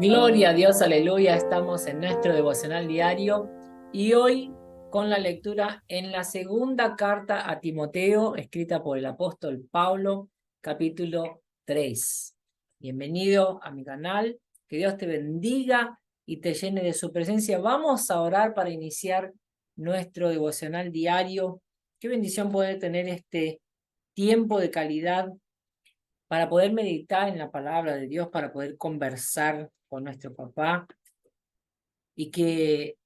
Gloria a Dios, aleluya. Estamos en nuestro devocional diario y hoy con la lectura en la segunda carta a Timoteo, escrita por el apóstol Pablo, capítulo 3. Bienvenido a mi canal, que Dios te bendiga y te llene de su presencia. Vamos a orar para iniciar nuestro devocional diario. Qué bendición poder tener este tiempo de calidad para poder meditar en la palabra de Dios, para poder conversar con nuestro papá y que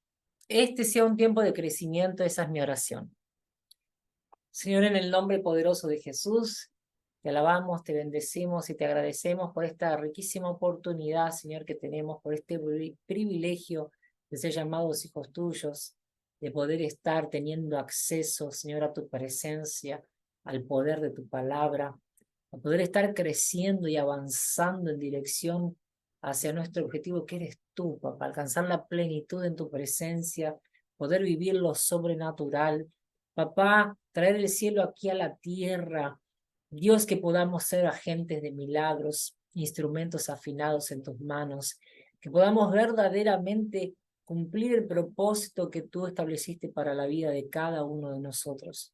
este sea un tiempo de crecimiento. Esa es mi oración. Señor, en el nombre poderoso de Jesús, te alabamos, te bendecimos y te agradecemos por esta riquísima oportunidad, Señor, que tenemos, por este privilegio de ser llamados hijos tuyos, de poder estar teniendo acceso, Señor, a tu presencia, al poder de tu palabra, a poder estar creciendo y avanzando en dirección hacia nuestro objetivo, que eres tú, papá, alcanzar la plenitud en tu presencia, poder vivir lo sobrenatural. Papá, traer el cielo aquí a la tierra. Dios, que podamos ser agentes de milagros, instrumentos afinados en tus manos, que podamos verdaderamente cumplir el propósito que tú estableciste para la vida de cada uno de nosotros,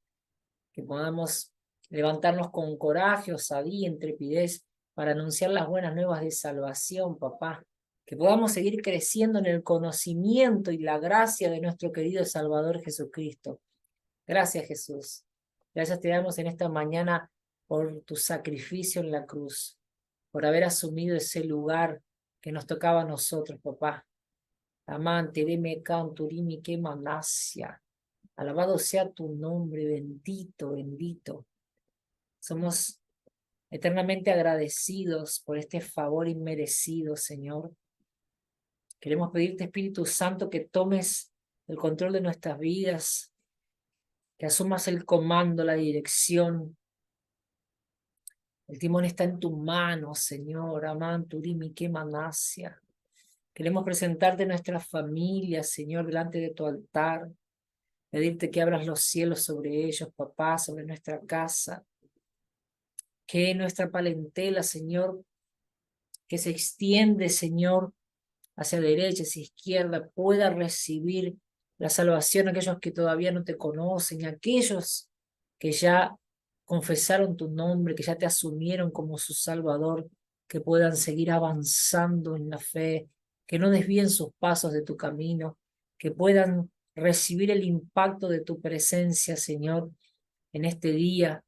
que podamos levantarnos con coraje, osadía, intrepidez para anunciar las buenas nuevas de salvación, papá, que podamos seguir creciendo en el conocimiento y la gracia de nuestro querido Salvador Jesucristo. Gracias, Jesús. Gracias te damos en esta mañana por tu sacrificio en la cruz, por haber asumido ese lugar que nos tocaba a nosotros, papá. Amante, deme canturimi que manasia. Alabado sea tu nombre, bendito, bendito. Somos eternamente agradecidos por este favor inmerecido, Señor. Queremos pedirte, Espíritu Santo, que tomes el control de nuestras vidas, que asumas el comando, la dirección. El timón está en tu mano, Señor. Amán, turimi, que manasia. Queremos presentarte nuestra familia, Señor, delante de tu altar. Pedirte que abras los cielos sobre ellos, papá, sobre nuestra casa. Que nuestra parentela, Señor, que se extiende, Señor, hacia derecha, hacia izquierda, pueda recibir la salvación, aquellos que todavía no te conocen, aquellos que ya confesaron tu nombre, que ya te asumieron como su Salvador, que puedan seguir avanzando en la fe, que no desvíen sus pasos de tu camino, que puedan recibir el impacto de tu presencia, Señor, en este día,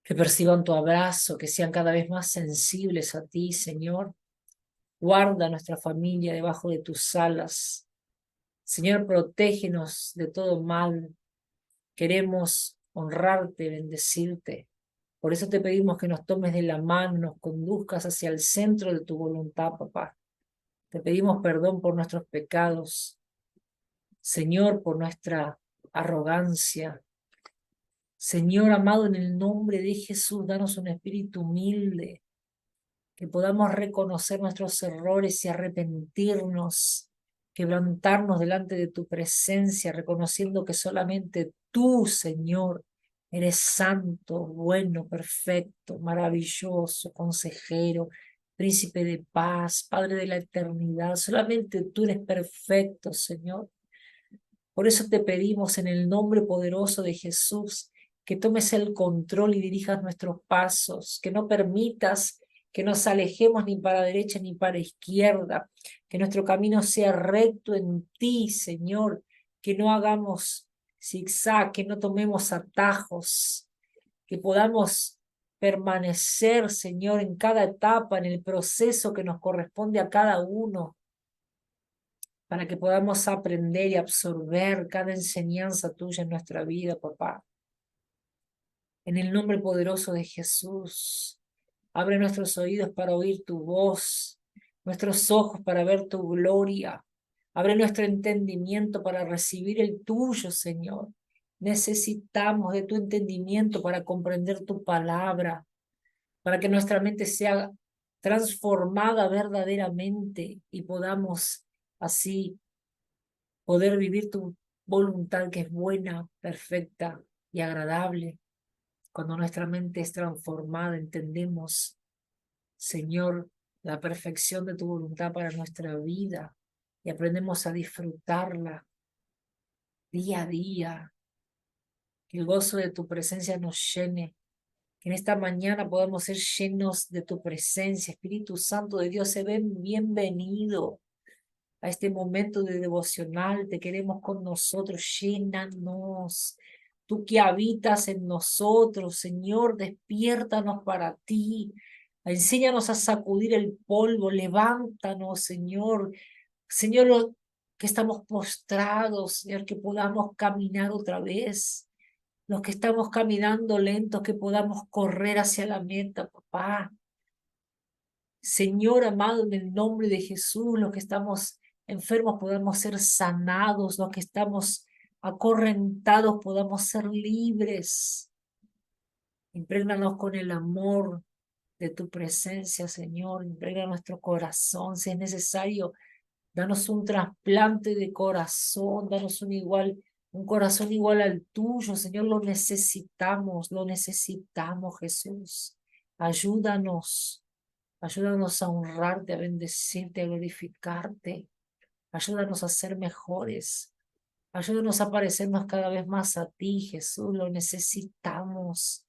que perciban tu abrazo, que sean cada vez más sensibles a ti, Señor. Guarda a nuestra familia debajo de tus alas. Señor, protégenos de todo mal. Queremos honrarte, bendecirte. Por eso te pedimos que nos tomes de la mano, nos conduzcas hacia el centro de tu voluntad, papá. Te pedimos perdón por nuestros pecados, Señor, por nuestra arrogancia. Señor amado, en el nombre de Jesús, danos un espíritu humilde, que podamos reconocer nuestros errores y arrepentirnos, quebrantarnos delante de tu presencia, reconociendo que solamente tú, Señor, eres santo, bueno, perfecto, maravilloso, consejero, príncipe de paz, Padre de la eternidad. Solamente tú eres perfecto, Señor. Por eso te pedimos en el nombre poderoso de Jesús que tomes el control y dirijas nuestros pasos, que no permitas que nos alejemos ni para derecha ni para izquierda, que nuestro camino sea recto en ti, Señor, que no hagamos zigzag, que no tomemos atajos, que podamos permanecer, Señor, en cada etapa, en el proceso que nos corresponde a cada uno, para que podamos aprender y absorber cada enseñanza tuya en nuestra vida, papá. En el nombre poderoso de Jesús, abre nuestros oídos para oír tu voz, nuestros ojos para ver tu gloria. Abre nuestro entendimiento para recibir el tuyo, Señor. Necesitamos de tu entendimiento para comprender tu palabra, para que nuestra mente sea transformada verdaderamente y podamos así poder vivir tu voluntad, que es buena, perfecta y agradable. Cuando nuestra mente es transformada, entendemos, Señor, la perfección de tu voluntad para nuestra vida y aprendemos a disfrutarla día a día. Que el gozo de tu presencia nos llene. Que en esta mañana podamos ser llenos de tu presencia. Espíritu Santo de Dios, se ven bienvenido a este momento de devocional. Te queremos con nosotros. Llénanos. Tú que habitas en nosotros, Señor, despiértanos para ti. Enséñanos a sacudir el polvo. Levántanos, Señor. Señor, que estamos postrados, Señor, que podamos caminar otra vez. Los que estamos caminando lentos, que podamos correr hacia la meta, papá. Señor amado, en el nombre de Jesús, los que estamos enfermos podamos ser sanados, los que estamos acorrentados podamos ser libres. Imprégnanos con el amor de tu presencia, Señor. Impregna nuestro corazón, si es necesario. Danos un trasplante de corazón, danos un corazón igual al tuyo, Señor. Lo necesitamos, Jesús. Ayúdanos. Ayúdanos a honrarte, a bendecirte, a glorificarte. Ayúdanos a ser mejores. Ayúdanos a parecernos cada vez más a ti, Jesús. Lo necesitamos.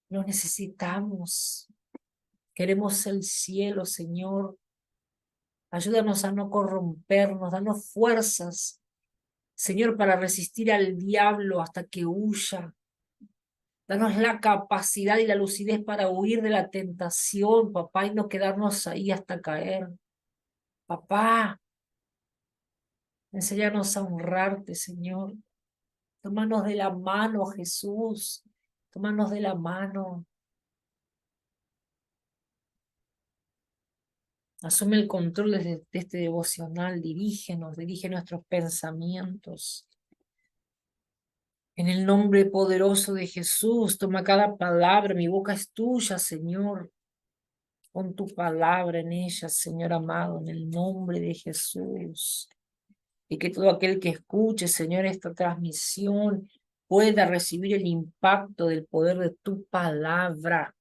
Lo necesitamos. Queremos el cielo, Señor. Ayúdanos a no corrompernos. Danos fuerzas, Señor, para resistir al diablo hasta que huya. Danos la capacidad y la lucidez para huir de la tentación, papá, y no quedarnos ahí hasta caer. Papá, enséñanos a honrarte, Señor. Tómanos de la mano, Jesús. Tómanos de la mano. Asume el control de este devocional. Dirígenos, dirige nuestros pensamientos. En el nombre poderoso de Jesús, toma cada palabra. Mi boca es tuya, Señor. Pon tu palabra en ella, Señor amado, en el nombre de Jesús. Y que todo aquel que escuche, Señor, esta transmisión pueda recibir el impacto del poder de tu palabra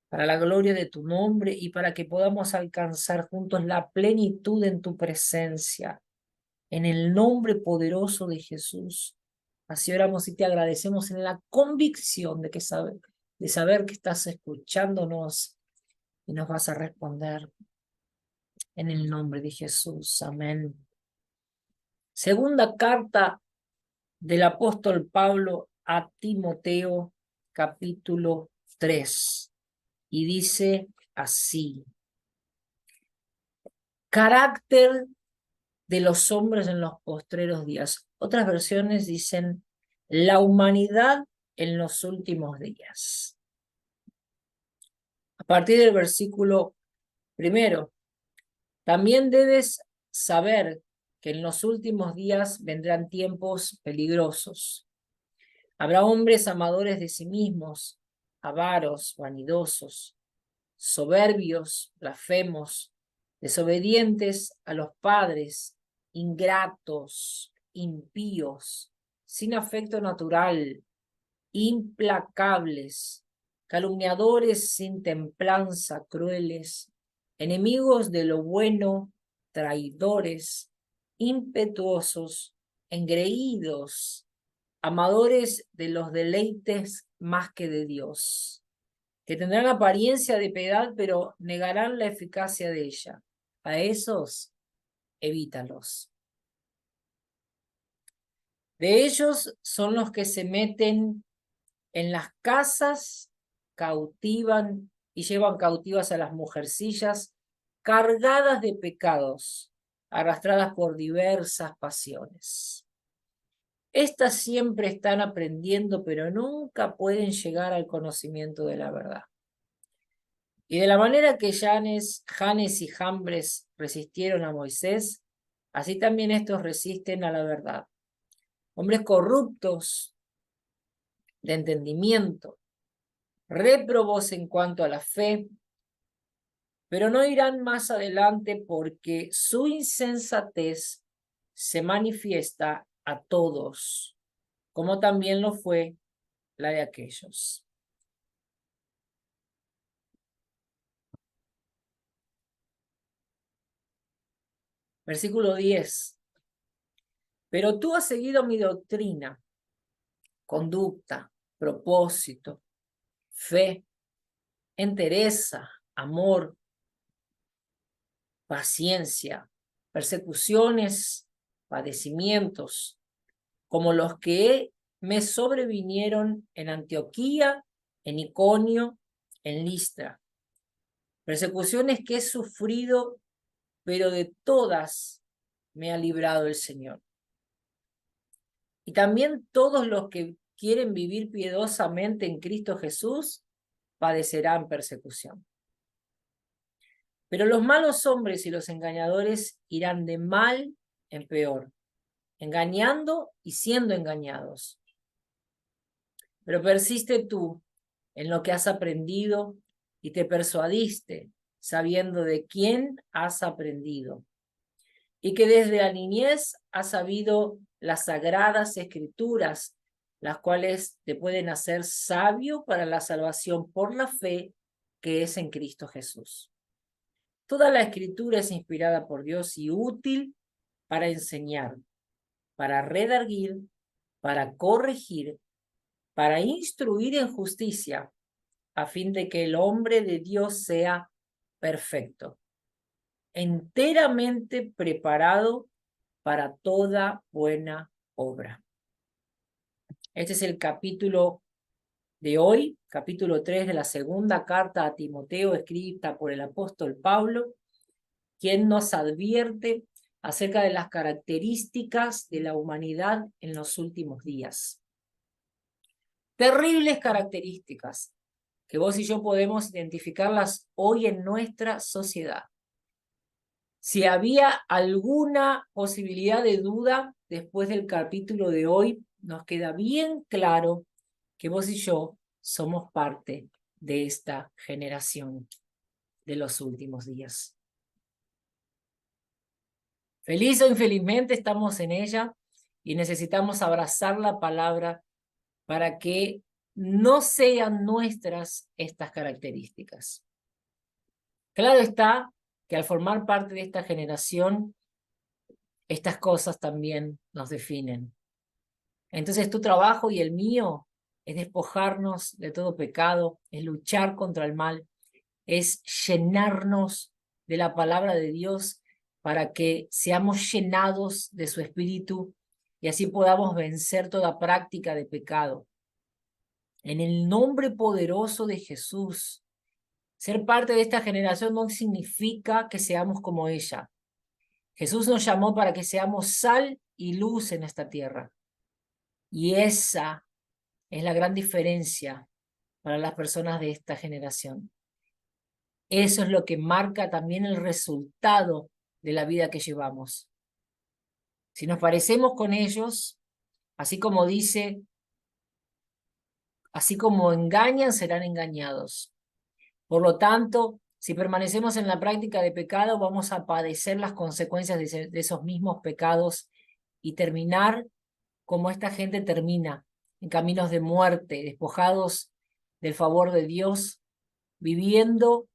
para la gloria de tu nombre y para que podamos alcanzar juntos la plenitud en tu presencia. En el nombre poderoso de Jesús. Así oramos y te agradecemos en la convicción de saber que estás escuchándonos y nos vas a responder. En el nombre de Jesús. Amén. Segunda carta del apóstol Pablo a Timoteo, capítulo 3. Y dice así: carácter de los hombres en los postreros días. Otras versiones dicen la humanidad en los últimos días. A partir del versículo 1, también debes saber que en los últimos días vendrán tiempos peligrosos. Habrá hombres amadores de sí mismos, avaros, vanidosos, soberbios, blasfemos, desobedientes a los padres, ingratos, impíos, sin afecto natural, implacables, calumniadores sin templanza, crueles, enemigos de lo bueno, traidores, impetuosos, engreídos, amadores de los deleites más que de Dios, que tendrán apariencia de piedad, pero negarán la eficacia de ella. A esos, evítalos. De ellos son los que se meten en las casas, cautivan y llevan cautivas a las mujercillas, cargadas de pecados, arrastradas por diversas pasiones. Estas siempre están aprendiendo, pero nunca pueden llegar al conocimiento de la verdad. Y de la manera que Janes y Jambres resistieron a Moisés, así también estos resisten a la verdad. Hombres corruptos de entendimiento, réprobos en cuanto a la fe, pero no irán más adelante porque su insensatez se manifiesta a todos, como también lo fue la de aquellos. Versículo 10. Pero tú has seguido mi doctrina, conducta, propósito, fe, entereza, amor, paciencia, persecuciones, padecimientos, como los que me sobrevinieron en Antioquía, en Iconio, en Listra. Persecuciones que he sufrido, pero de todas me ha librado el Señor. Y también todos los que quieren vivir piadosamente en Cristo Jesús padecerán persecución. Pero los malos hombres y los engañadores irán de mal en peor, engañando y siendo engañados. Pero persiste tú en lo que has aprendido y te persuadiste, sabiendo de quién has aprendido, y que desde la niñez has sabido las sagradas escrituras, las cuales te pueden hacer sabio para la salvación por la fe que es en Cristo Jesús. Toda la escritura es inspirada por Dios y útil para enseñar, para redarguir, para corregir, para instruir en justicia, a fin de que el hombre de Dios sea perfecto, enteramente preparado para toda buena obra. Este es el capítulo de hoy, capítulo 3 de la segunda carta a Timoteo, escrita por el apóstol Pablo, quien nos advierte acerca de las características de la humanidad en los últimos días. Terribles características que vos y yo podemos identificarlas hoy en nuestra sociedad. Si había alguna posibilidad de duda después del capítulo de hoy, nos queda bien claro que vos y yo somos parte de esta generación de los últimos días. Feliz o infelizmente estamos en ella y necesitamos abrazar la palabra para que no sean nuestras estas características. Claro está que al formar parte de esta generación, estas cosas también nos definen. Entonces tu trabajo y el mío es despojarnos de todo pecado, es luchar contra el mal, es llenarnos de la palabra de Dios para que seamos llenados de su espíritu y así podamos vencer toda práctica de pecado. En el nombre poderoso de Jesús, ser parte de esta generación no significa que seamos como ella. Jesús nos llamó para que seamos sal y luz en esta tierra. Y esa es la gran diferencia para las personas de esta generación. Eso es lo que marca también el resultado de la vida que llevamos. Si nos parecemos con ellos, así como dice, así como engañan, serán engañados. Por lo tanto, si permanecemos en la práctica de pecado, vamos a padecer las consecuencias de esos mismos pecados y terminar como esta gente termina, en caminos de muerte, despojados del favor de Dios, viviendo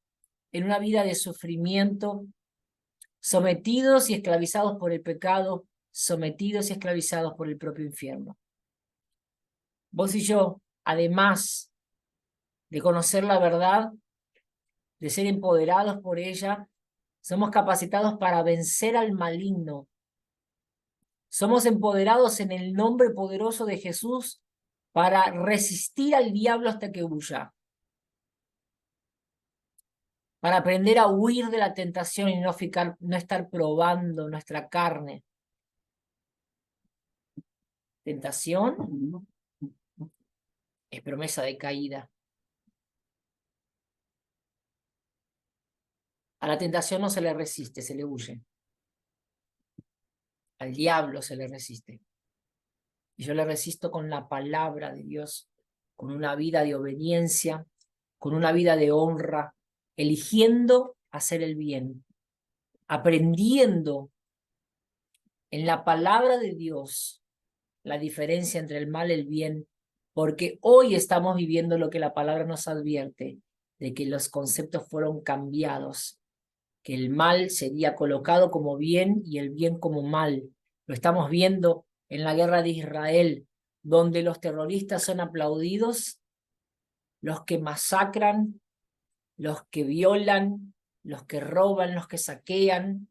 en una vida de sufrimiento, sometidos y esclavizados por el pecado, sometidos y esclavizados por el propio infierno. Vos y yo, además de conocer la verdad, de ser empoderados por ella, somos capacitados para vencer al maligno. Somos empoderados en el nombre poderoso de Jesús para resistir al diablo hasta que huya. Para aprender a huir de la tentación y no estar probando nuestra carne. Tentación es promesa de caída. A la tentación no se le resiste, se le huye. Al diablo se le resiste. Y yo le resisto con la palabra de Dios, con una vida de obediencia, con una vida de honra, eligiendo hacer el bien, aprendiendo en la palabra de Dios la diferencia entre el mal y el bien, porque hoy estamos viviendo lo que la palabra nos advierte, de que los conceptos fueron cambiados que el mal sería colocado como bien y el bien como mal. Lo estamos viendo en la guerra de Israel, donde los terroristas son aplaudidos, los que masacran, los que violan, los que roban, los que saquean,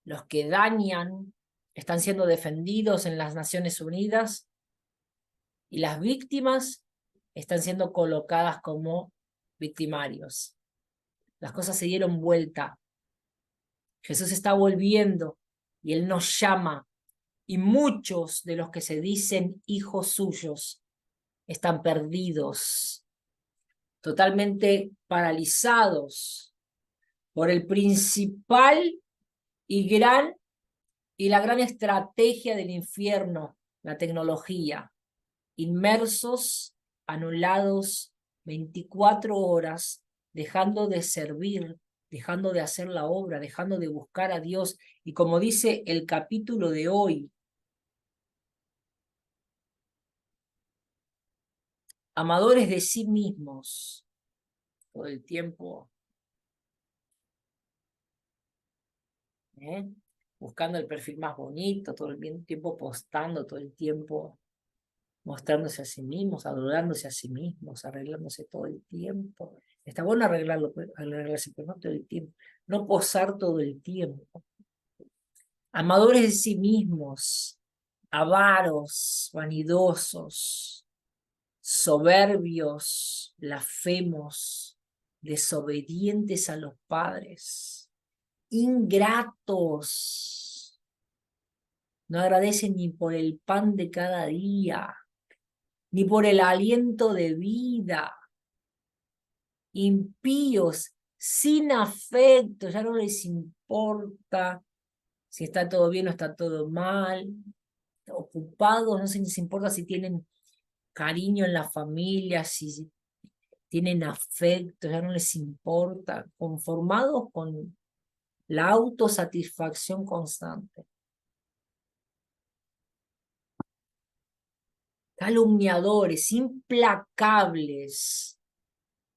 los que dañan, están siendo defendidos en las Naciones Unidas y las víctimas están siendo colocadas como victimarios. Las cosas se dieron vuelta. Jesús está volviendo y Él nos llama, y muchos de los que se dicen hijos suyos están perdidos, totalmente paralizados por el principal y la gran estrategia del infierno, la tecnología, inmersos, anulados 24 horas, dejando de servir, dejando de hacer la obra, dejando de buscar a Dios. Y como dice el capítulo de hoy, amadores de sí mismos, todo el tiempo, ¿eh? Buscando el perfil más bonito, todo el tiempo postando, todo el tiempo mostrándose a sí mismos, adorándose a sí mismos, arreglándose todo el tiempo. Está bueno arreglarse, pero no todo el tiempo. No posar todo el tiempo. Amadores de sí mismos, avaros, vanidosos, soberbios, blasfemos, desobedientes a los padres, ingratos, no agradecen ni por el pan de cada día, ni por el aliento de vida, impíos, sin afecto, ya no les importa si está todo bien o está todo mal, ocupados, no se les importa si tienen cariño en la familia, si tienen afecto, ya no les importa, conformados con la autosatisfacción constante. Calumniadores, implacables,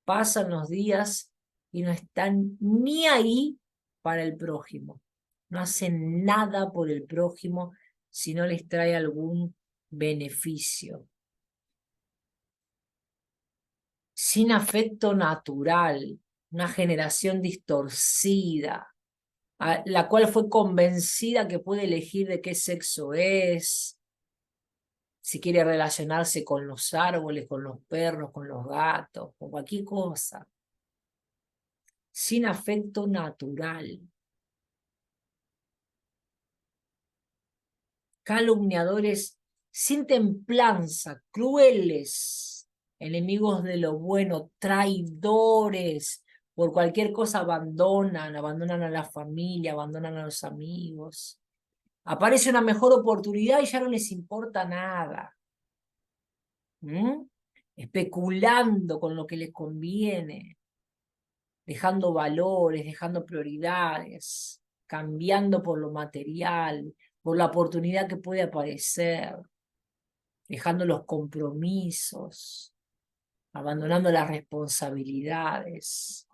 pasan los días y no están ni ahí para el prójimo. No hacen nada por el prójimo si no les trae algún beneficio. Sin afecto natural, una generación distorcida, la cual fue convencida que puede elegir de qué sexo es, si quiere relacionarse con los árboles, con los perros, con los gatos, con cualquier cosa. Sin afecto natural. Calumniadores sin templanza, crueles, enemigos de lo bueno, traidores, por cualquier cosa abandonan a la familia, abandonan a los amigos. Aparece una mejor oportunidad y ya no les importa nada. Especulando con lo que les conviene, dejando valores, dejando prioridades, cambiando por lo material, por la oportunidad que puede aparecer, dejando los compromisos, abandonando las responsabilidades.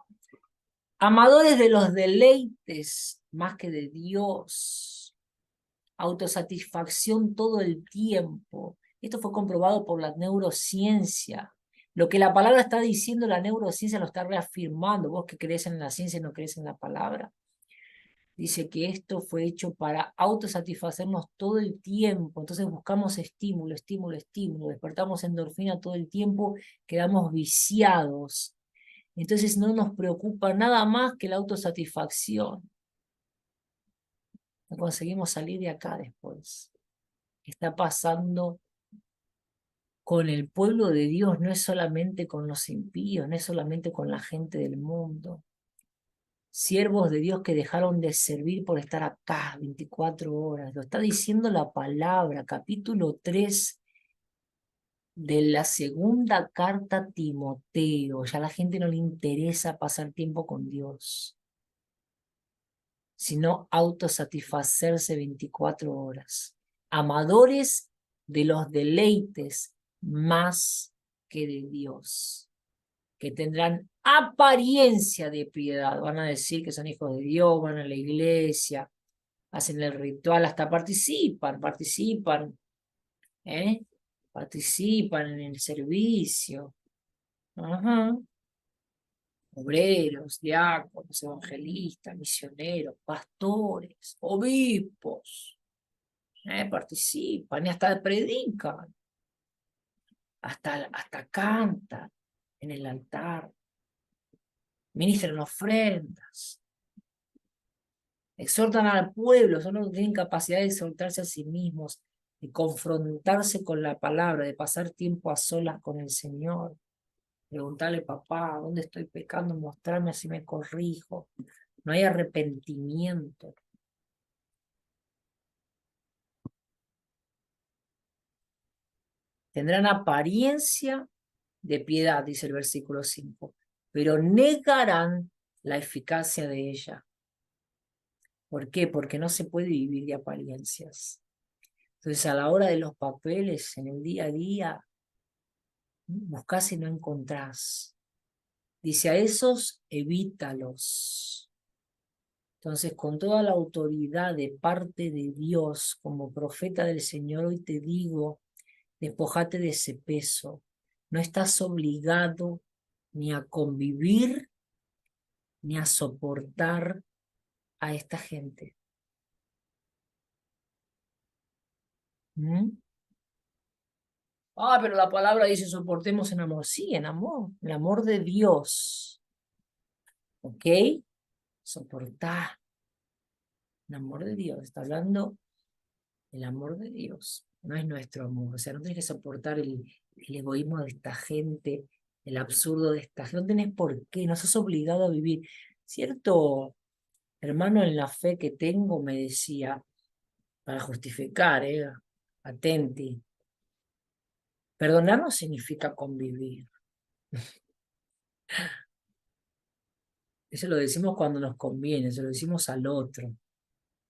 Amadores de los deleites más que de Dios, autosatisfacción todo el tiempo. Esto fue comprobado por la neurociencia. Lo que la palabra está diciendo, la neurociencia lo está reafirmando. Vos que crees en la ciencia y no crees en la palabra. Dice que esto fue hecho para autosatisfacernos todo el tiempo. Entonces buscamos estímulo, estímulo, estímulo. Despertamos endorfina todo el tiempo, quedamos viciados. Entonces no nos preocupa nada más que la autosatisfacción. No conseguimos salir de acá después. Está pasando con el pueblo de Dios, no es solamente con los impíos, no es solamente con la gente del mundo. Siervos de Dios que dejaron de servir por estar acá 24 horas. Lo está diciendo la palabra, capítulo 3 de la segunda carta a Timoteo. Ya a la gente no le interesa pasar tiempo con Dios, sino autosatisfacerse 24 horas. Amadores de los deleites más que de Dios. que tendrán apariencia de piedad. Van a decir que son hijos de Dios, van a la iglesia, hacen el ritual, hasta participan, ¿eh? Participan en el servicio. Ajá. Obreros, diáconos, evangelistas, misioneros, pastores, obispos, participan y hasta predican, hasta cantan en el altar, ministran ofrendas, exhortan al pueblo, son los que tienen capacidad de exhortarse a sí mismos, de confrontarse con la palabra, de pasar tiempo a solas con el Señor, preguntarle, papá, ¿dónde estoy pecando? Mostrarme así me corrijo. No hay arrepentimiento. Tendrán apariencia de piedad, dice el versículo 5, pero negarán la eficacia de ella. ¿Por qué? Porque no se puede vivir de apariencias. Entonces, a la hora de los papeles, en el día a día, buscás y no encontrás. Dice, a esos evítalos. Entonces, con toda la autoridad de parte de Dios, como profeta del Señor, hoy te digo, despojate de ese peso. No estás obligado ni a convivir, ni a soportar a esta gente. ¿Mm? Pero la palabra dice soportemos en amor. Sí, en amor. El amor de Dios. ¿Ok? Soportar. El amor de Dios. Está hablando del amor de Dios. No es nuestro amor. O sea, no tenés que soportar el egoísmo de esta gente, el absurdo de esta gente. No tenés por qué. No sos obligado a vivir. Cierto hermano en la fe que tengo me decía, para justificar, atenti, perdonar no significa convivir. Eso lo decimos cuando nos conviene, se lo decimos al otro,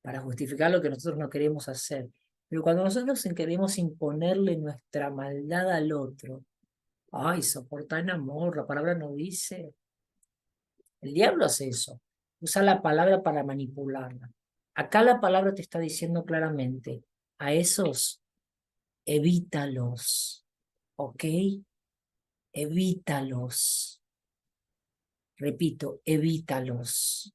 para justificar lo que nosotros no queremos hacer. Pero cuando nosotros queremos imponerle nuestra maldad al otro, ay, soportar en amor, la palabra no dice. El diablo hace eso, usa la palabra para manipularla. Acá la palabra te está diciendo claramente, a esos evítalos, ¿ok? Evítalos. Repito, evítalos.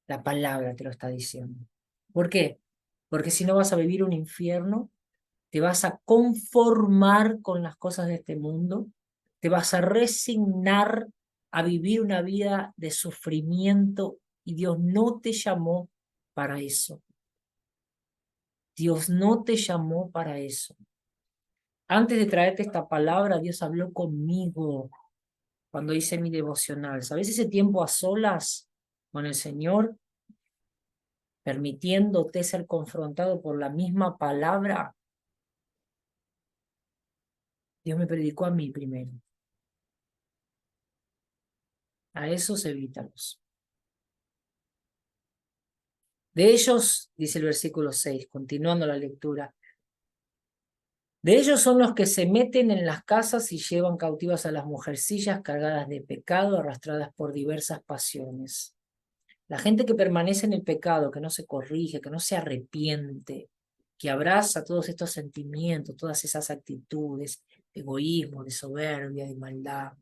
La palabra te lo está diciendo. ¿Por qué? Porque si no vas a vivir un infierno, te vas a conformar con las cosas de este mundo, te vas a resignar a vivir una vida de sufrimiento y Dios no te llamó para eso. Dios no te llamó para eso. Antes de traerte esta palabra, Dios habló conmigo cuando hice mi devocional. ¿Sabes ese tiempo a solas con el Señor? Permitiéndote ser confrontado por la misma palabra. Dios me predicó a mí primero. A esos evítalos. De ellos, dice el versículo 6, continuando la lectura, de ellos son los que se meten en las casas y llevan cautivas a las mujercillas cargadas de pecado, arrastradas por diversas pasiones. La gente que permanece en el pecado, que no se corrige, que no se arrepiente, que abraza todos estos sentimientos, todas esas actitudes, de egoísmo, de soberbia, de maldad,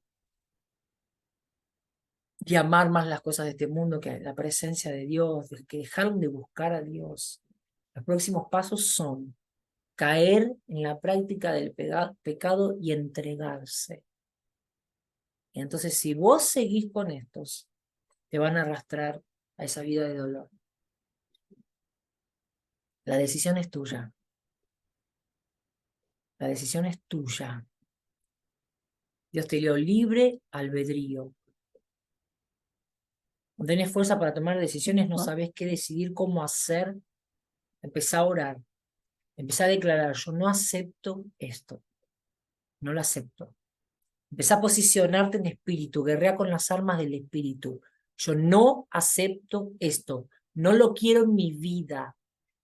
de amar más las cosas de este mundo que la presencia de Dios, de que dejaron de buscar a Dios. Los próximos pasos son caer en la práctica del pecado y entregarse. Y entonces, si vos seguís con estos, te van a arrastrar a esa vida de dolor. La decisión es tuya. La decisión es tuya. Dios te dio libre albedrío. No tenés fuerza para tomar decisiones, no sabés qué decidir, cómo hacer. Empezá a orar. Empezá a declarar, yo no acepto esto. No lo acepto. Empezá a posicionarte en espíritu, guerrea con las armas del espíritu. Yo no acepto esto. No lo quiero en mi vida.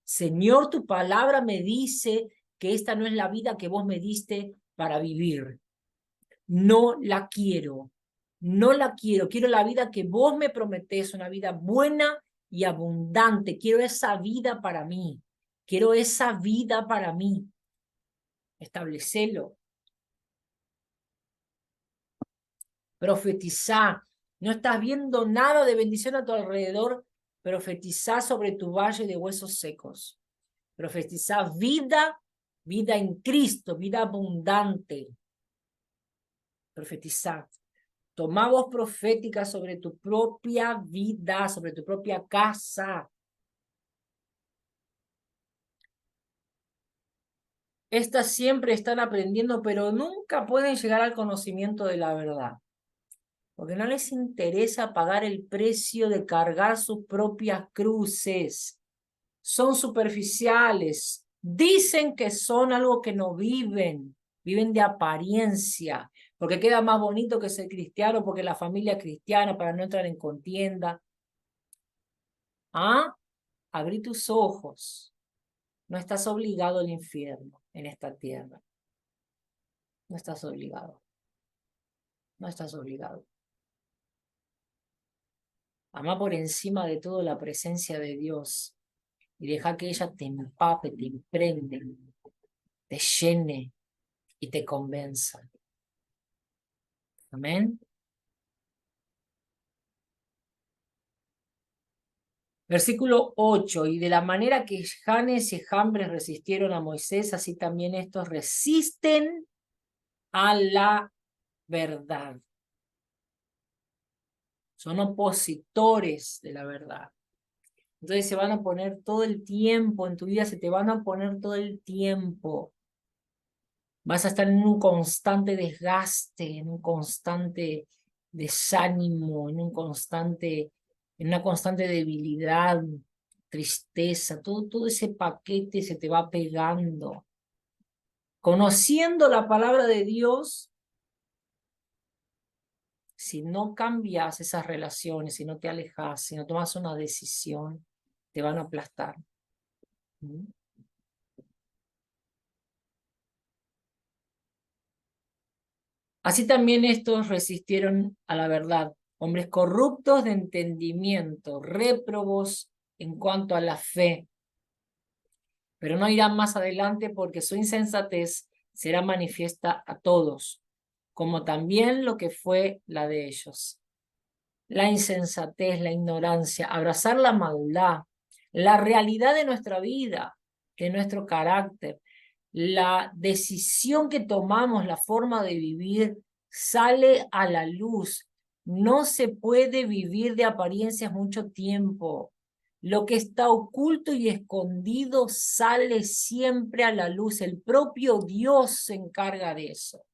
Señor, tu palabra me dice que esta no es la vida que vos me diste para vivir. no la quiero. No la quiero. Quiero la vida que vos me prometés, una vida buena y abundante. Quiero esa vida para mí. Quiero esa vida para mí. Establecelo. Profetizá. No estás viendo nada de bendición a tu alrededor. Profetizá sobre tu valle de huesos secos. Profetizá vida, vida en Cristo, vida abundante. Profetizá. Tomá voz profética sobre tu propia vida, sobre tu propia casa. Estas siempre están aprendiendo, pero nunca pueden llegar al conocimiento de la verdad. Porque no les interesa pagar el precio de cargar sus propias cruces. Son superficiales. Dicen que son algo que no viven. Viven de apariencia. Porque queda más bonito que ser cristiano, porque la familia es cristiana, para no entrar en contienda. ¿Ah? Abrí tus ojos. No estás obligado al infierno en esta tierra. No estás obligado. No estás obligado. Amá por encima de todo la presencia de Dios y deja que ella te empape, te impregne, te llene y te convenza. Amén. Versículo 8. Y de la manera que Janes y Jambres resistieron a Moisés, así también estos resisten a la verdad. Son opositores de la verdad. Entonces se van a poner todo el tiempo, en tu vida se te van a poner todo el tiempo. Vas a estar en un constante desgaste, en un constante desánimo, en una constante debilidad, tristeza, todo ese paquete se te va pegando. Conociendo la palabra de Dios, si no cambias esas relaciones, si no te alejas, si no tomas una decisión, te van a aplastar. ¿Mm? Así también estos resistieron a la verdad, hombres corruptos de entendimiento, réprobos en cuanto a la fe, pero no irán más adelante porque su insensatez será manifiesta a todos, como también lo que fue la de ellos. La insensatez, la ignorancia, abrazar la maldad, la realidad de nuestra vida, de nuestro carácter, la decisión que tomamos, la forma de vivir, sale a la luz. No se puede vivir de apariencias mucho tiempo. Lo que está oculto y escondido sale siempre a la luz. El propio Dios se encarga de eso.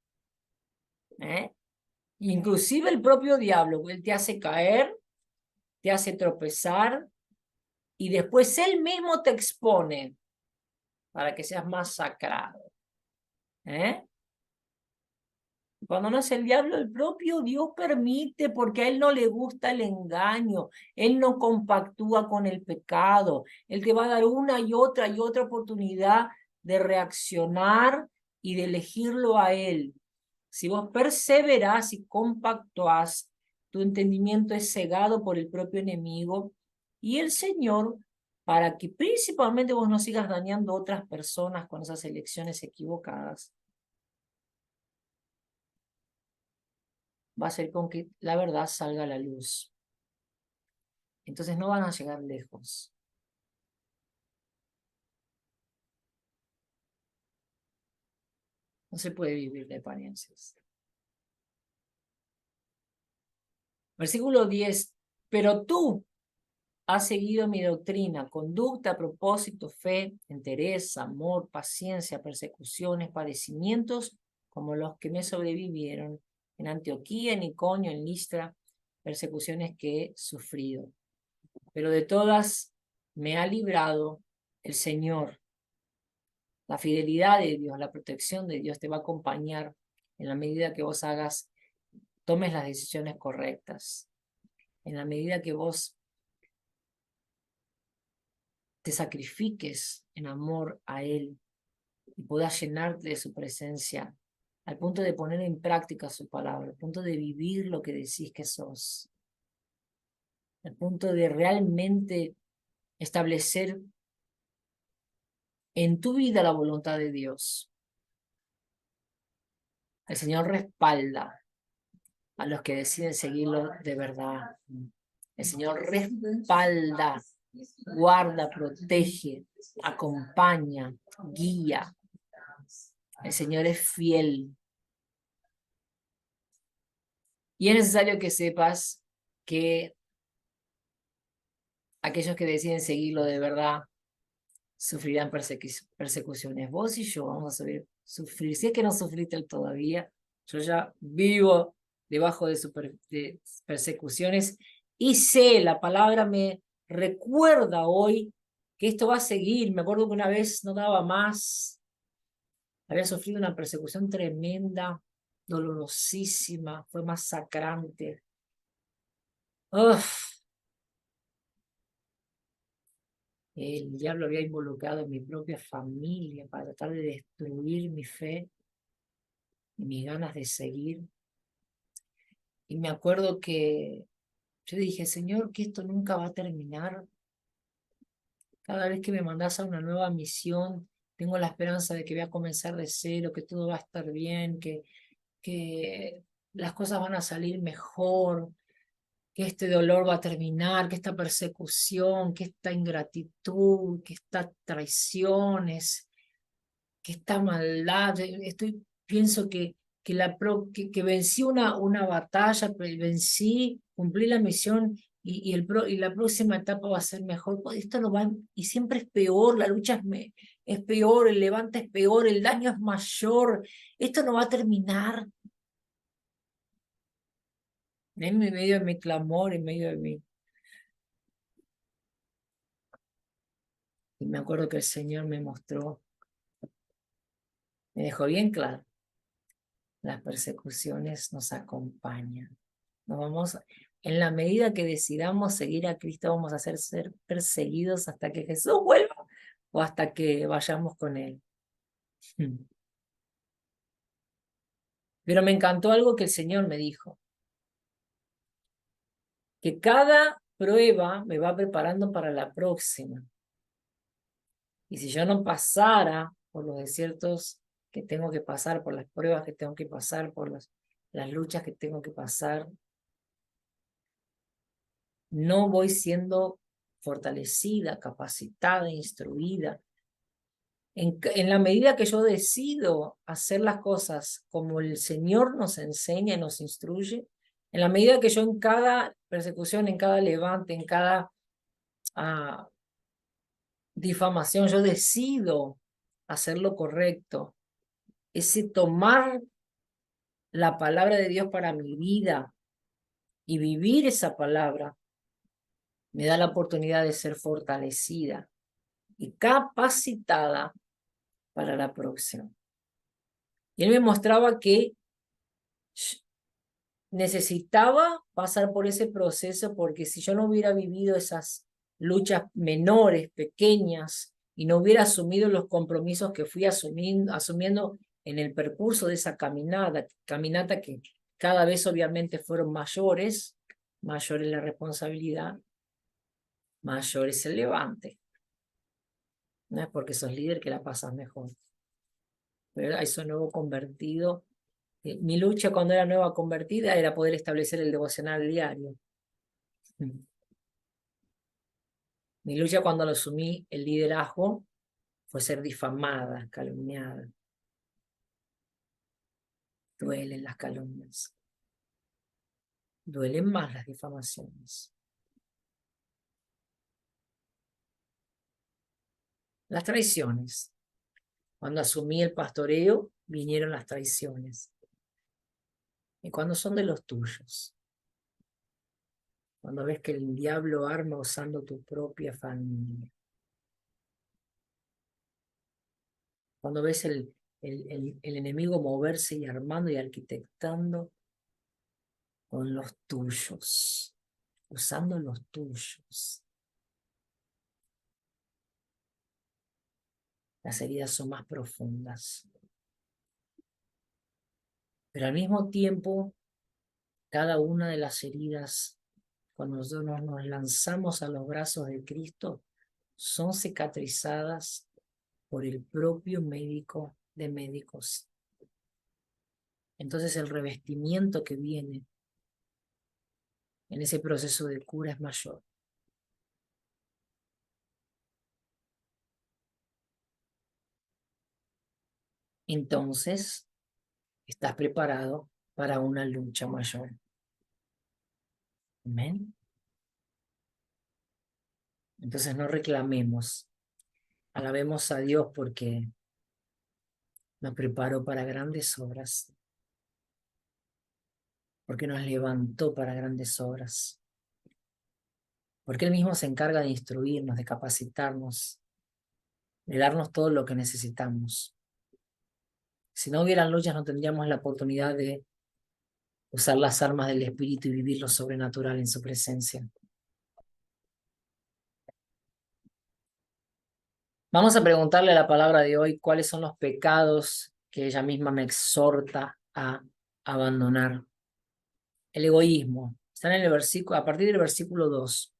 Inclusive el propio diablo, él te hace caer, te hace tropezar y después él mismo te expone para que seas masacrado. Cuando no es el diablo, el propio Dios permite porque a él no le gusta el engaño, él no compactúa con el pecado, él te va a dar una y otra oportunidad de reaccionar y de elegirlo a él. Si vos perseverás y compactuás, tu entendimiento es cegado por el propio enemigo y el Señor, para que principalmente vos no sigas dañando a otras personas con esas elecciones equivocadas, va a ser con que la verdad salga a la luz. Entonces no van a llegar lejos. No se puede vivir de apariencias. Versículo 10. Pero tú has seguido mi doctrina, conducta, propósito, fe, interés, amor, paciencia, persecuciones, padecimientos, como los que me sobrevivieron en Antioquía, en Iconio, en Listra, persecuciones que he sufrido. Pero de todas me ha librado el Señor. La fidelidad de Dios, la protección de Dios te va a acompañar en la medida que vos tomes las decisiones correctas, en la medida que vos te sacrifiques en amor a Él y puedas llenarte de su presencia al punto de poner en práctica su palabra, al punto de vivir lo que decís que sos, al punto de realmente establecer en tu vida la voluntad de Dios. El Señor respalda a los que deciden seguirlo de verdad. El Señor respalda, guarda, protege, acompaña, guía. El Señor es fiel. Y es necesario que sepas que aquellos que deciden seguirlo de verdad sufrirán persecuciones. Vos y yo vamos a sufrir. Si es que no sufriste todavía, yo ya vivo debajo de persecuciones y sé, la palabra me recuerda hoy que esto va a seguir. Me acuerdo que una vez no daba más, había sufrido una persecución tremenda, dolorosísima, fue masacrante. Uf, el diablo había involucrado en mi propia familia para tratar de destruir mi fe y mis ganas de seguir. Y me acuerdo que yo dije, Señor, que esto nunca va a terminar. Cada vez que me mandas a una nueva misión, tengo la esperanza de que voy a comenzar de cero, que todo va a estar bien, que las cosas van a salir mejor, que este dolor va a terminar, que esta persecución, que esta ingratitud, que estas traiciones, que esta maldad. Pienso que vencí una batalla, vencí, cumplí la misión y la próxima etapa va a ser mejor. Pues esto no va, y siempre es peor, la lucha es peor, el levante es peor, el daño es mayor, esto no va a terminar. En medio de mi clamor, en medio de mi... Y me acuerdo que el Señor me mostró, me dejó bien claro, las persecuciones nos acompañan. En la medida que decidamos seguir a Cristo, vamos a ser perseguidos hasta que Jesús vuelva o hasta que vayamos con Él. Pero me encantó algo que el Señor me dijo, que cada prueba me va preparando para la próxima. Y si yo no pasara por los desiertos que tengo que pasar, por las pruebas que tengo que pasar, por las luchas que tengo que pasar, no voy siendo fortalecida, capacitada, instruida. En la medida que yo decido hacer las cosas como el Señor nos enseña y nos instruye, en la medida que yo en cada persecución, en cada levante, en cada difamación, yo decido hacer lo correcto, ese tomar la palabra de Dios para mi vida y vivir esa palabra, me da la oportunidad de ser fortalecida y capacitada para la próxima. Y él me mostraba que necesitaba pasar por ese proceso porque si yo no hubiera vivido esas luchas menores, pequeñas, y no hubiera asumido los compromisos que fui asumiendo en el percurso de esa caminata que cada vez obviamente fueron mayores, mayor es la responsabilidad, mayor es el levante. No es porque sos líder que la pasas mejor. Pero hay sos nuevo convertido. Mi lucha cuando era nueva convertida era poder establecer el devocional diario. Mi lucha cuando lo asumí el liderazgo fue ser difamada, calumniada. Duelen las calumnias. Duelen más las difamaciones. Las traiciones. Cuando asumí el pastoreo, vinieron las traiciones. Y cuando son de los tuyos. Cuando ves que el diablo arma usando tu propia familia. Cuando ves el enemigo moverse y armando y arquitectando con los tuyos, usando los tuyos. Las heridas son más profundas. Pero al mismo tiempo, cada una de las heridas, cuando nosotros nos lanzamos a los brazos de Cristo, son cicatrizadas por el propio médico de médicos. Entonces el revestimiento que viene en ese proceso de cura es mayor. Entonces, estás preparado para una lucha mayor. Amén. Entonces no reclamemos, alabemos a Dios porque nos preparó para grandes obras, porque nos levantó para grandes obras, porque Él mismo se encarga de instruirnos, de capacitarnos, de darnos todo lo que necesitamos. Si no hubieran luchas, no tendríamos la oportunidad de usar las armas del Espíritu y vivir lo sobrenatural en su presencia. Vamos a preguntarle a la palabra de hoy cuáles son los pecados que ella misma me exhorta a abandonar. El egoísmo. Está en el versículo, a partir del versículo 2.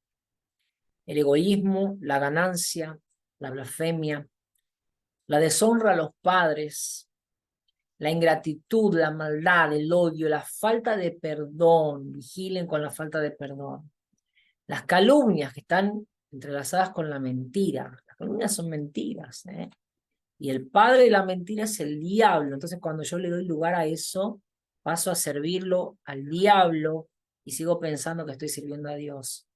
El egoísmo, la ganancia, la blasfemia, la deshonra a los padres, la ingratitud, la maldad, el odio, la falta de perdón. Vigilen con la falta de perdón. Las calumnias que están entrelazadas con la mentira. Las calumnias son mentiras, ¿eh? Y el padre de la mentira es el diablo. Entonces, cuando yo le doy lugar a eso, paso a servirlo al diablo y sigo pensando que estoy sirviendo a Dios.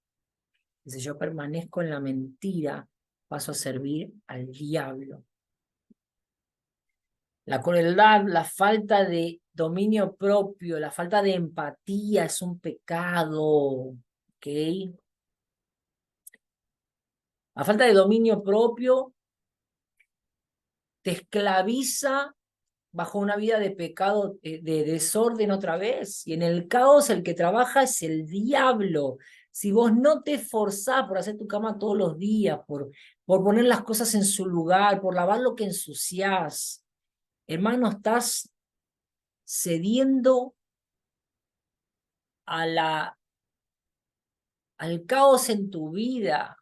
Y si yo permanezco en la mentira, paso a servir al diablo. La crueldad, la falta de dominio propio, la falta de empatía es un pecado. ¿Ok? La falta de dominio propio te esclaviza bajo una vida de pecado, de desorden otra vez. Y en el caos el que trabaja es el diablo. Si vos no te esforzás por hacer tu cama todos los días, por poner las cosas en su lugar, por lavar lo que ensuciás, hermano, estás cediendo a al caos en tu vida.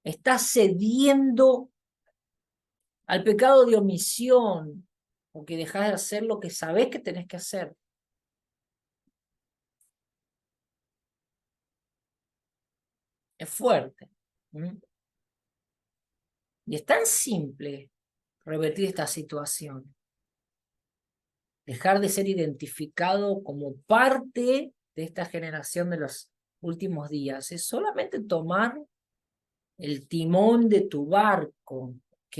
Estás cediendo al pecado de omisión, porque dejás de hacer lo que sabés que tenés que hacer. Es fuerte. Y es tan simple revertir esta situación. Dejar de ser identificado como parte de esta generación de los últimos días. Es solamente tomar el timón de tu barco, ¿ok?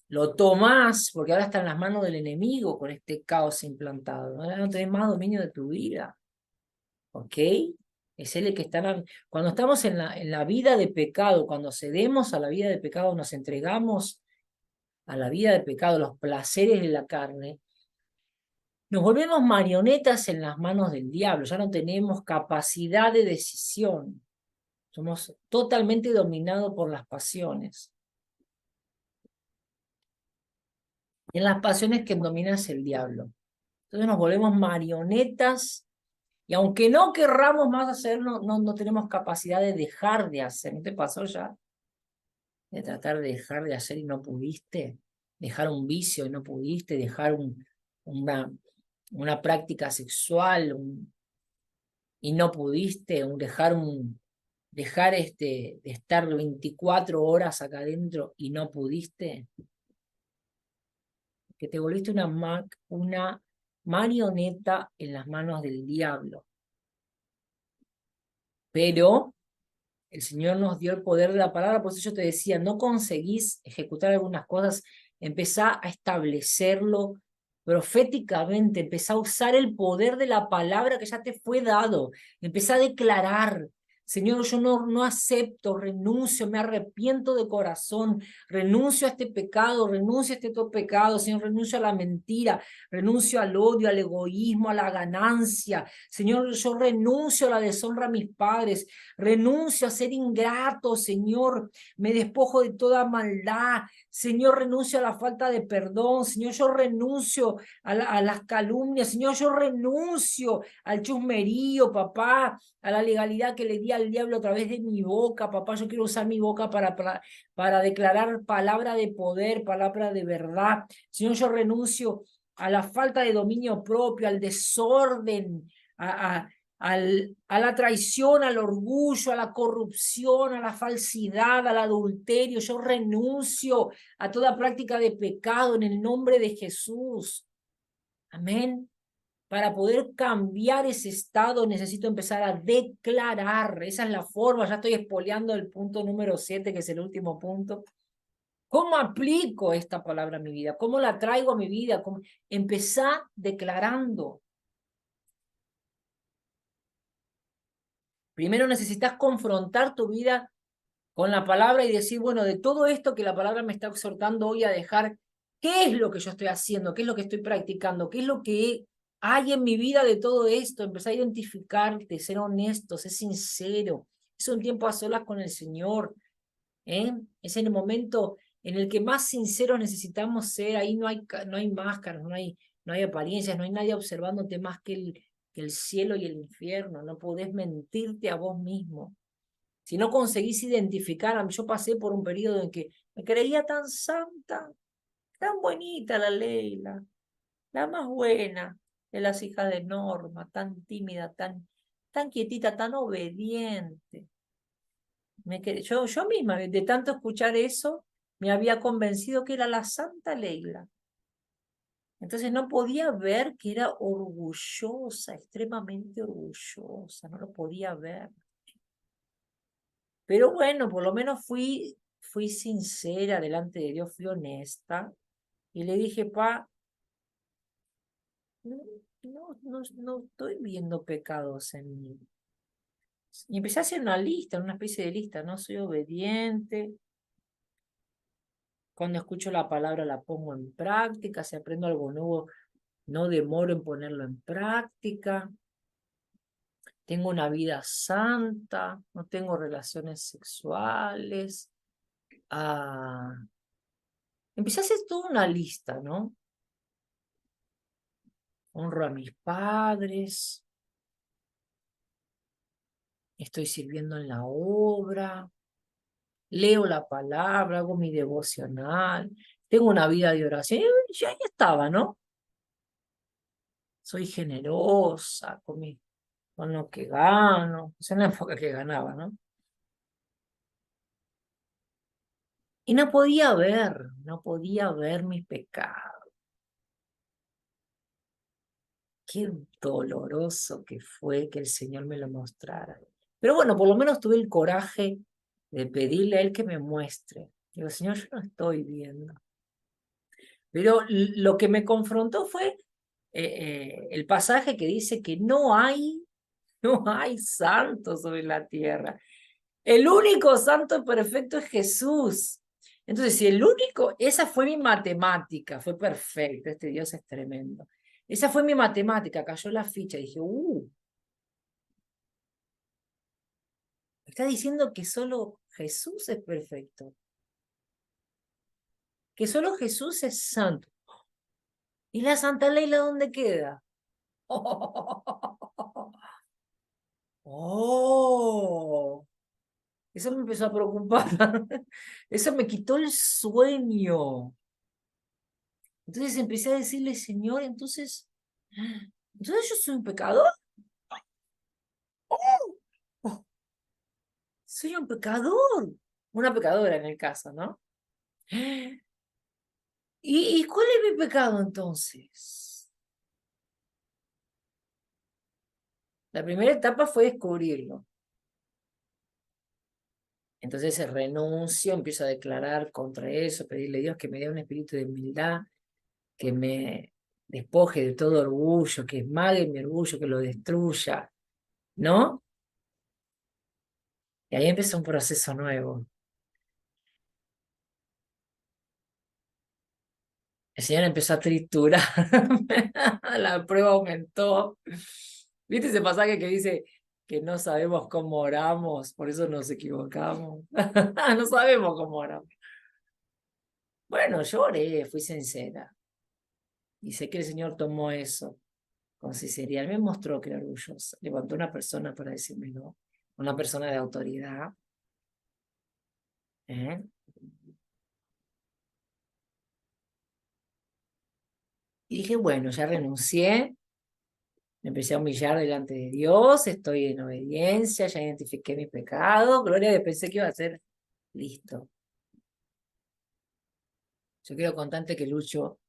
Lo tomás porque ahora está en las manos del enemigo con este caos implantado. Ahora no tenés más dominio de tu vida, ¿ok? Es él el que está... Cuando estamos en la vida de pecado, cuando cedemos a la vida de pecado, nos entregamos a la vida de pecado, los placeres de la carne, nos volvemos marionetas en las manos del diablo, ya no tenemos capacidad de decisión, somos totalmente dominados por las pasiones. Y en las pasiones que domina es el diablo. Entonces nos volvemos marionetas y aunque no querramos más hacerlo, no tenemos capacidad de dejar de hacer. ¿No te pasó ya? De tratar de dejar de hacer y no pudiste, dejar un vicio y no pudiste, dejar una práctica sexual y no pudiste, dejar de estar 24 horas acá adentro y no pudiste, que te volviste una marioneta en las manos del diablo. Pero el Señor nos dio el poder de la palabra, por eso yo te decía, no conseguís ejecutar algunas cosas, empezá a establecerlo proféticamente, empezá a usar el poder de la palabra que ya te fue dado, empezá a declarar, Señor, yo no acepto, renuncio, me arrepiento de corazón, renuncio a este pecado, renuncio a este todo pecado, Señor, renuncio a la mentira, renuncio al odio, al egoísmo, a la ganancia. Señor, yo renuncio a la deshonra a mis padres, renuncio a ser ingrato, Señor, me despojo de toda maldad. Señor, renuncio a la falta de perdón. Señor, yo renuncio a las calumnias. Señor, yo renuncio al chusmerío, papá, a la legalidad que le di al diablo a través de mi boca. Papá, yo quiero usar mi boca para declarar palabra de poder, palabra de verdad. Señor, yo renuncio a la falta de dominio propio, al desorden, a la traición, al orgullo, a la corrupción, a la falsidad, al adulterio. Yo renuncio a toda práctica de pecado en el nombre de Jesús. Amén. Para poder cambiar ese estado necesito empezar a declarar. Esa es la forma. Ya estoy espoleando el punto número 7, que es el último punto. ¿Cómo aplico esta palabra a mi vida? ¿Cómo la traigo a mi vida? Empezar declarando. Primero necesitas confrontar tu vida con la palabra y decir, bueno, de todo esto que la palabra me está exhortando hoy a dejar, ¿qué es lo que yo estoy haciendo? ¿Qué es lo que estoy practicando? ¿Qué es lo que hay en mi vida de todo esto? Empezar a identificarte, ser honesto, ser sincero. Es un tiempo a solas con el Señor. Es en el momento en el que más sinceros necesitamos ser. Ahí no hay máscaras, no hay apariencias, no hay nadie observándote más que el cielo y el infierno. No podés mentirte a vos mismo. Si no conseguís identificar, yo pasé por un periodo en que me creía tan santa, tan bonita la Leila, la más buena de las hijas de Norma, tan tímida, tan quietita, tan obediente. Yo misma, de tanto escuchar eso, me había convencido que era la santa Leila. Entonces no podía ver que era orgullosa, extremadamente orgullosa, no lo podía ver. Pero bueno, por lo menos fui sincera delante de Dios, fui honesta, y le dije, pa, no estoy viendo pecados en mí. Y empecé a hacer una lista, una especie de lista, ¿no? Soy obediente, cuando escucho la palabra la pongo en práctica, si aprendo algo nuevo, no demoro en ponerlo en práctica, tengo una vida santa, no tengo relaciones sexuales. Empecé a hacer toda una lista, ¿no? Honro a mis padres, estoy sirviendo en la obra, leo la palabra, hago mi devocional, tengo una vida de oración. Y ya estaba, ¿no? Soy generosa con lo que gano. Esa es la época que ganaba, ¿no? Y no podía ver mis pecados. Qué doloroso que fue que el Señor me lo mostrara. Pero bueno, por lo menos tuve el coraje de pedirle a Él que me muestre. Digo, Señor, yo no estoy viendo. Pero lo que me confrontó fue el pasaje que dice que no hay santo sobre la tierra. El único santo perfecto es Jesús. Entonces, si el único, esa fue mi matemática, fue perfecto, este Dios es tremendo. Esa fue mi matemática, cayó la ficha, dije, está diciendo que solo Jesús es perfecto, que solo Jesús es santo. ¿Y la Santa Leila dónde queda? Oh, eso me empezó a preocupar. Eso me quitó el sueño. Entonces empecé a decirle, Señor, entonces yo soy un pecador. Oh, soy un pecador. Una pecadora en el caso, ¿no? ¿Y cuál es mi pecado entonces? La primera etapa fue descubrirlo. Entonces renuncio, empiezo a declarar contra eso, pedirle a Dios que me dé un espíritu de humildad, que me despoje de todo orgullo, que esmague mi orgullo, que lo destruya, ¿no? Y ahí empezó un proceso nuevo. El Señor empezó a triturar, la prueba aumentó. ¿Viste ese pasaje que dice que no sabemos cómo oramos, por eso nos equivocamos? No sabemos cómo oramos. Bueno, yo oré, fui sincera. Y sé que el Señor tomó eso con sinceridad. Él me mostró que era orgullosa. Levantó una persona para decirme no. Una persona de autoridad. ¿Eh? Y dije, bueno, ya renuncié. Me empecé a humillar delante de Dios. Estoy en obediencia. Ya identifiqué mi pecado. Gloria, a Dios, pensé que iba a ser listo. Yo quiero contarte que lucho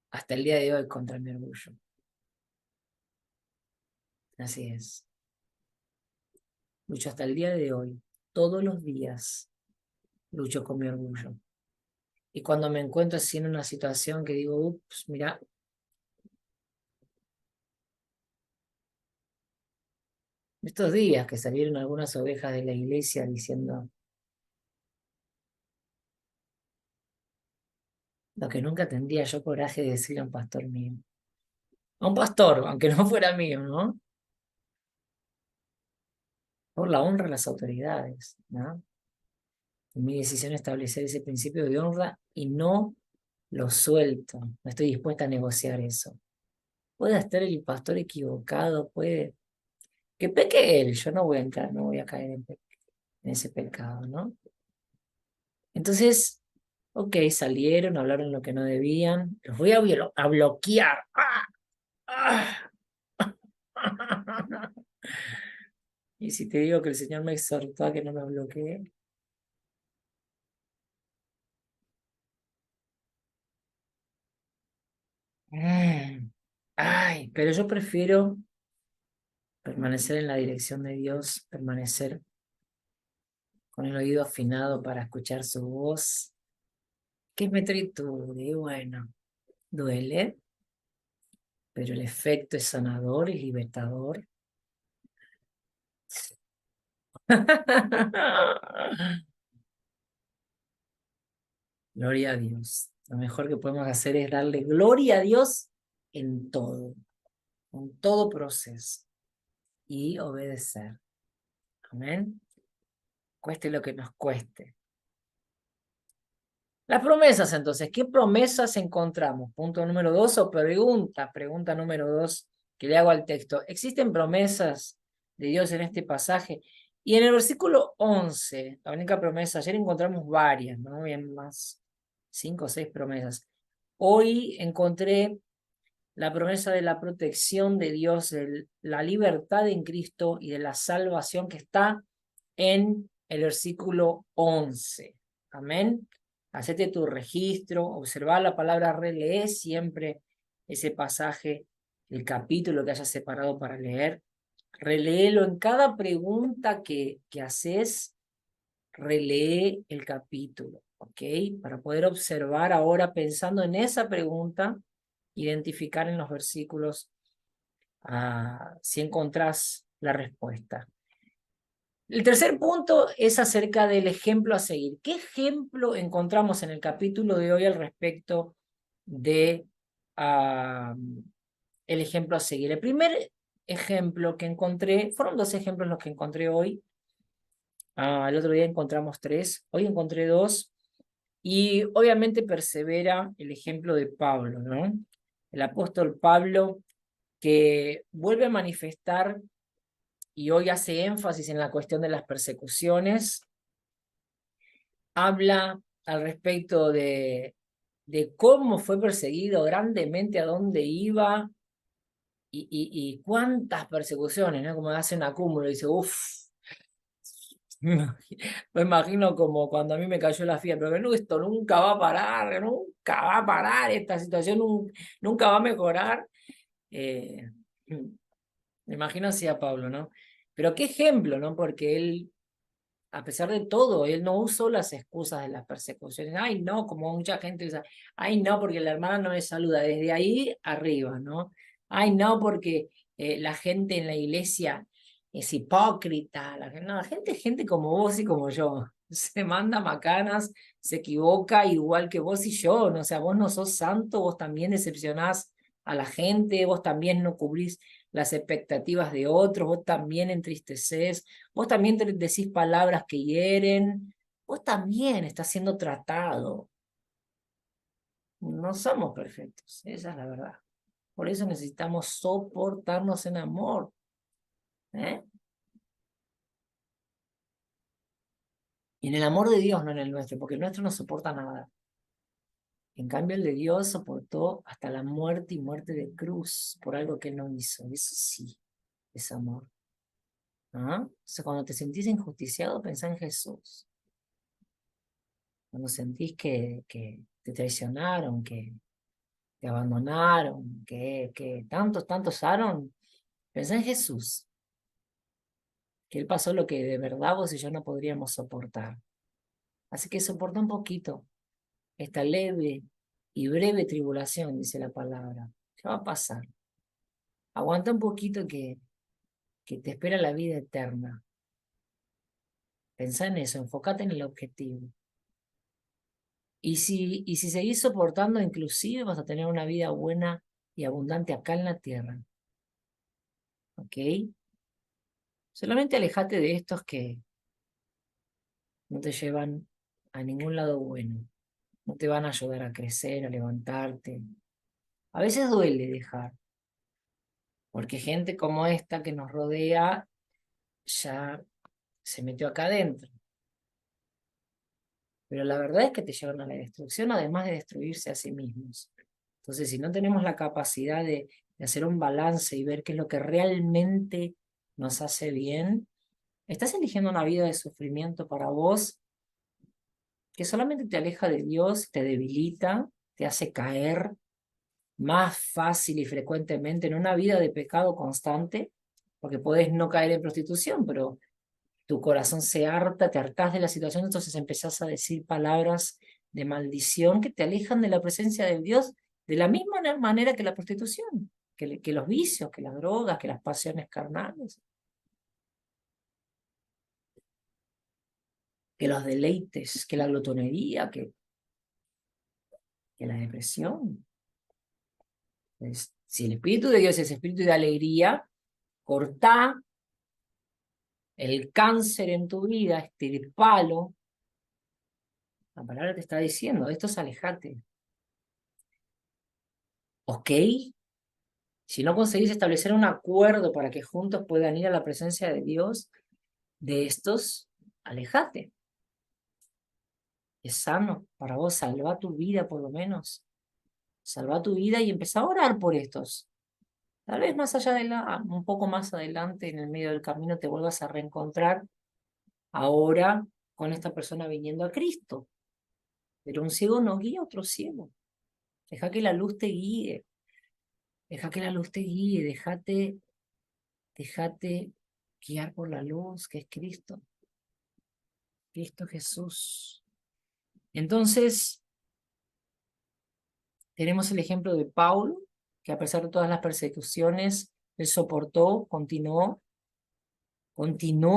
hasta el día de hoy contra mi orgullo. Así es. Lucho hasta el día de hoy. Todos los días lucho con mi orgullo. Y cuando me encuentro así en una situación que digo, ups, mira, estos días que salieron algunas ovejas de la iglesia diciendo lo que nunca tendría yo coraje de decirle a un pastor mío. A un pastor, aunque no fuera mío, ¿no? Por la honra a las autoridades, ¿no? En mi decisión establecer ese principio de honra y no lo suelto. No estoy dispuesta a negociar eso. Puede estar el pastor equivocado, puede... Que peque él, yo no voy a entrar, no voy a caer en ese pecado, ¿no? Entonces, ok, salieron, hablaron lo que no debían, los voy a bloquear. ¡Ah! ¡Ah! Y si te digo que el Señor me exhortó a que no me bloquee, ay, pero yo prefiero permanecer en la dirección de Dios, permanecer con el oído afinado para escuchar su voz, que me triture, y bueno, duele, pero el efecto es sanador y libertador. Gloria a Dios. Lo mejor que podemos hacer es darle gloria a Dios en todo proceso y obedecer. Amén. Cueste lo que nos cueste. Las promesas, entonces, ¿qué promesas encontramos? Punto número 2 o pregunta número 2 que le hago al texto. ¿Existen promesas de Dios en este pasaje? Y en el versículo 11, la única promesa, ayer encontramos varias, ¿no? Bien, más 5 o 6 promesas. Hoy encontré la promesa de la protección de Dios, de la libertad en Cristo y de la salvación que está en el versículo 11. Amén. Hacete tu registro, observa la palabra, relee siempre ese pasaje, el capítulo que hayas separado para leer. Releelo en cada pregunta que haces, relee el capítulo, ¿ok? Para poder observar ahora, pensando en esa pregunta, identificar en los versículos si encontrás la respuesta. El tercer punto es acerca del ejemplo a seguir. ¿Qué ejemplo encontramos en el capítulo de hoy al respecto de el ejemplo a seguir? El primer ejemplo que encontré, fueron dos ejemplos los que encontré hoy. El otro día encontramos tres, hoy encontré dos. Y obviamente persevera el ejemplo de Pablo, ¿no? El apóstol Pablo que vuelve a manifestar y hoy hace énfasis en la cuestión de las persecuciones, habla al respecto de cómo fue perseguido grandemente, a dónde iba y cuántas persecuciones, ¿no? Como hace un acúmulo, dice, uff, me imagino como cuando a mí me cayó la fiebre, pero no, esto nunca va a parar, nunca va a parar, esta situación nunca va a mejorar. Eh, Me imagino así a Pablo, ¿no? Pero qué ejemplo, ¿no? Porque él, a pesar de todo, él no usó las excusas de las persecuciones. Ay, no, como mucha gente usa, ay, no, porque la hermana no me saluda, desde ahí arriba, ¿no? Ay, no, porque la gente en la iglesia es hipócrita. La gente como vos y como yo. Se manda macanas, se equivoca igual que vos y yo. ¿No? O sea, vos no sos santo, vos también decepcionás a la gente, vos también no cubrís las expectativas de otros, vos también entristecés, vos también decís palabras que hieren, vos también estás siendo tratado. No somos perfectos, esa es la verdad. Por eso necesitamos soportarnos en amor. ¿Eh? Y en el amor de Dios, no en el nuestro, porque el nuestro no soporta nada. En cambio, el de Dios soportó hasta la muerte y muerte de cruz por algo que él no hizo. Eso sí es amor. ¿Ah? O sea, cuando te sentís injusticiado, pensá en Jesús. Cuando sentís que te traicionaron, que te abandonaron, que tantos usaron, pensá en Jesús. Que él pasó lo que de verdad vos y yo no podríamos soportar. Así que soporta un poquito esta leve y breve tribulación, dice la palabra. Ya va a pasar. Aguanta un poquito que te espera la vida eterna. Pensá en eso, enfócate en el objetivo. Y si seguís soportando, inclusive vas a tener una vida buena y abundante acá en la tierra. ¿Ok? Solamente alejate de estos que no te llevan a ningún lado bueno. No te van a ayudar a crecer, a levantarte. A veces duele dejar, porque gente como esta que nos rodea ya se metió acá adentro. Pero la verdad es que te llevan a la destrucción, además de destruirse a sí mismos. Entonces, si no tenemos la capacidad de hacer un balance y ver qué es lo que realmente nos hace bien, estás eligiendo una vida de sufrimiento para vos que solamente te aleja de Dios, te debilita, te hace caer más fácil y frecuentemente en una vida de pecado constante, porque podés no caer en prostitución, pero tu corazón se harta, te hartás de la situación, entonces empezás a decir palabras de maldición que te alejan de la presencia de Dios de la misma manera que la prostitución, que los vicios, que las drogas, que las pasiones carnales, que los deleites, que la glotonería, que la depresión. Entonces, si el Espíritu de Dios es espíritu de alegría, cortá el cáncer en tu vida, extirpalo. La palabra te está diciendo, esto es alejate. ¿Ok? Si no conseguís establecer un acuerdo para que juntos puedan ir a la presencia de Dios, de estos, alejate. Es sano para vos, salva tu vida por lo menos. Salva tu vida y empezá a orar por estos. Tal vez más allá de un poco más adelante, en el medio del camino, te vuelvas a reencontrar ahora con esta persona viniendo a Cristo. Pero un ciego no guía a otro ciego. Deja que la luz te guíe. Deja que la luz te guíe. Déjate guiar por la luz que es Cristo. Cristo Jesús. Entonces, tenemos el ejemplo de Paulo, que a pesar de todas las persecuciones, él soportó, continuó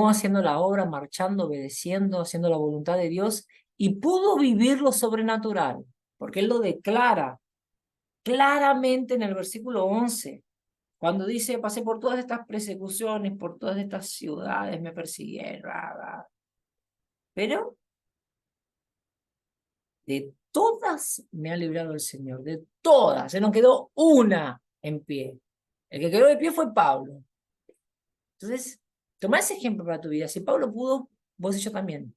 haciendo la obra, marchando, obedeciendo, haciendo la voluntad de Dios, y pudo vivir lo sobrenatural, porque él lo declara claramente en el versículo 11, cuando dice, pasé por todas estas persecuciones, por todas estas ciudades, me persiguieron, pero de todas me ha librado el Señor, de todas, se nos quedó una en pie. El que quedó de pie fue Pablo. Entonces, toma ese ejemplo para tu vida. Si Pablo pudo, vos y yo también.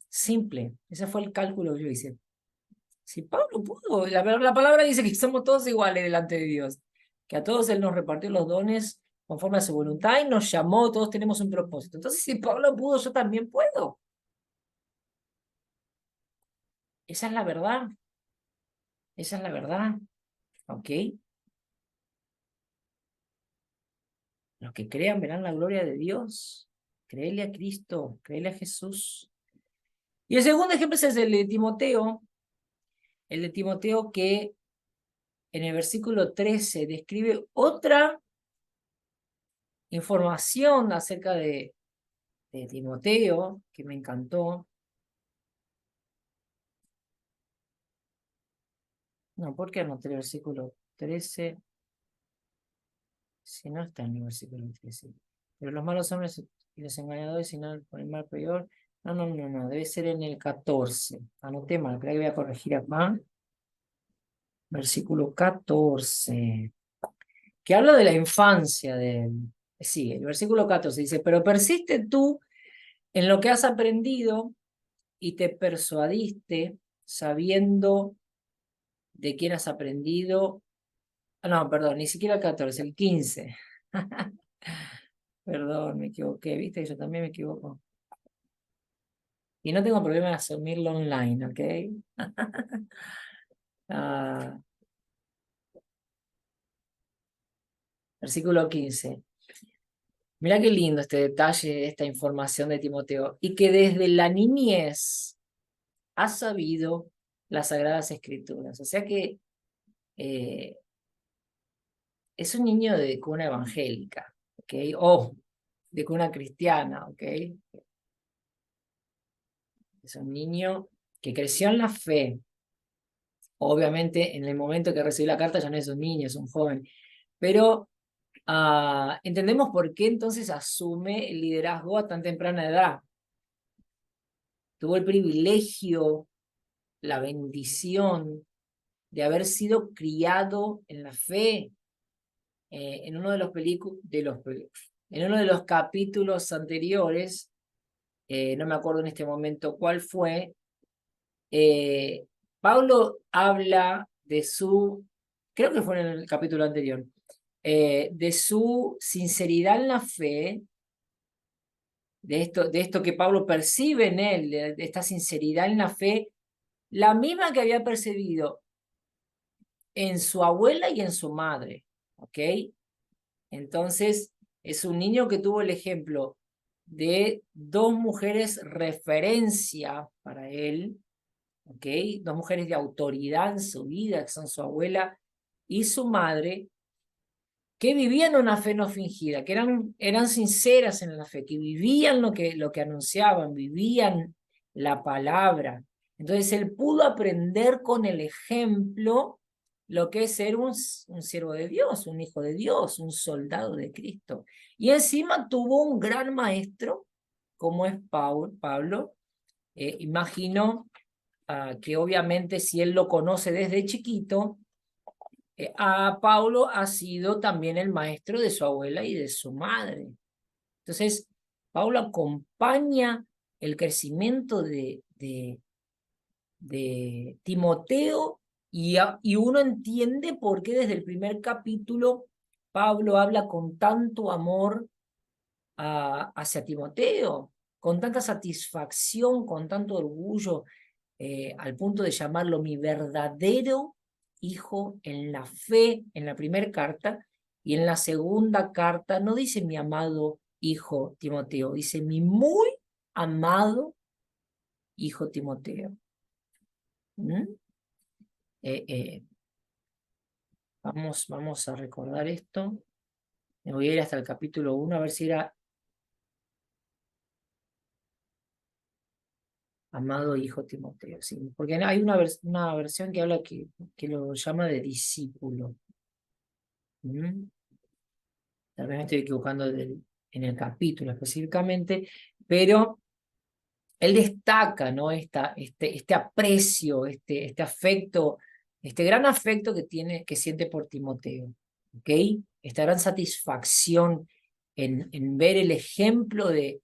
Simple, ese fue el cálculo que yo hice. Si Pablo pudo, la palabra dice que somos todos iguales delante de Dios, que a todos Él nos repartió los dones conforme a su voluntad y nos llamó, todos tenemos un propósito. Entonces, si Pablo pudo, yo también puedo. Esa es la verdad, esa es la verdad, ¿ok? Los que crean verán la gloria de Dios. Créele a Cristo, créele a Jesús. Y el segundo ejemplo es el de Timoteo que en el versículo 13 describe otra información acerca de Timoteo, que me encantó. No, ¿por qué anoté el versículo 13? Si no está en el versículo 13. Pero los malos hombres y los engañadores, si no, por el mal peor. No, debe ser en el 14. Anoté mal, creo que voy a corregir acá. Versículo 14. Que habla de la infancia de... Sí, el versículo 14 dice, pero persiste tú en lo que has aprendido y te persuadiste sabiendo de quién has aprendido. No, perdón, ni siquiera el 14, el 15. Perdón, me equivoqué, viste que yo también me equivoco. Y no tengo problema de asumirlo online, ¿ok? Ah, versículo 15. Mirá qué lindo este detalle, esta información de Timoteo. Y que desde la niñez ha sabido las Sagradas Escrituras. O sea que eh, es un niño de cuna evangélica, ¿ok? O de cuna cristiana, ¿ok? Es un niño que creció en la fe. Obviamente, en el momento que recibió la carta ya no es un niño, es un joven. Pero entendemos por qué entonces asume el liderazgo a tan temprana edad. Tuvo el privilegio, la bendición de haber sido criado en la fe. En uno de los en uno de los capítulos anteriores, no me acuerdo en este momento cuál fue, eh, Pablo habla de su, creo que fue en el capítulo anterior, de su sinceridad en la fe, de esto que Pablo percibe en él, de esta sinceridad en la fe, la misma que había percibido en su abuela y en su madre, ¿ok? Entonces, es un niño que tuvo el ejemplo de dos mujeres referencia para él, ¿ok? Dos mujeres de autoridad en su vida, que son su abuela y su madre, que vivían una fe no fingida, que eran sinceras en la fe, que vivían lo que anunciaban, vivían la palabra. Entonces él pudo aprender con el ejemplo lo que es ser un siervo de Dios, un hijo de Dios, un soldado de Cristo. Y encima tuvo un gran maestro, como es Pablo. Imagino que obviamente si él lo conoce desde chiquito, a Paulo ha sido también el maestro de su abuela y de su madre. Entonces, Paulo acompaña el crecimiento de Timoteo y uno entiende por qué desde el primer capítulo Pablo habla con tanto amor hacia Timoteo, con tanta satisfacción, con tanto orgullo, al punto de llamarlo mi verdadero hijo en la fe, en la primera carta, y en la segunda carta no dice mi amado hijo Timoteo, dice mi muy amado hijo Timoteo. ¿Mm? Eh, eh, vamos a recordar esto. Me voy a ir hasta el capítulo 1 a ver si era amado hijo Timoteo, ¿sí? Porque hay una versión que habla que lo llama de discípulo. ¿Mm? Tal vez me estoy equivocando en el capítulo específicamente, pero él destaca, ¿no? Este aprecio, este afecto, este gran afecto que siente por Timoteo, ¿ok? Esta gran satisfacción en ver el ejemplo de,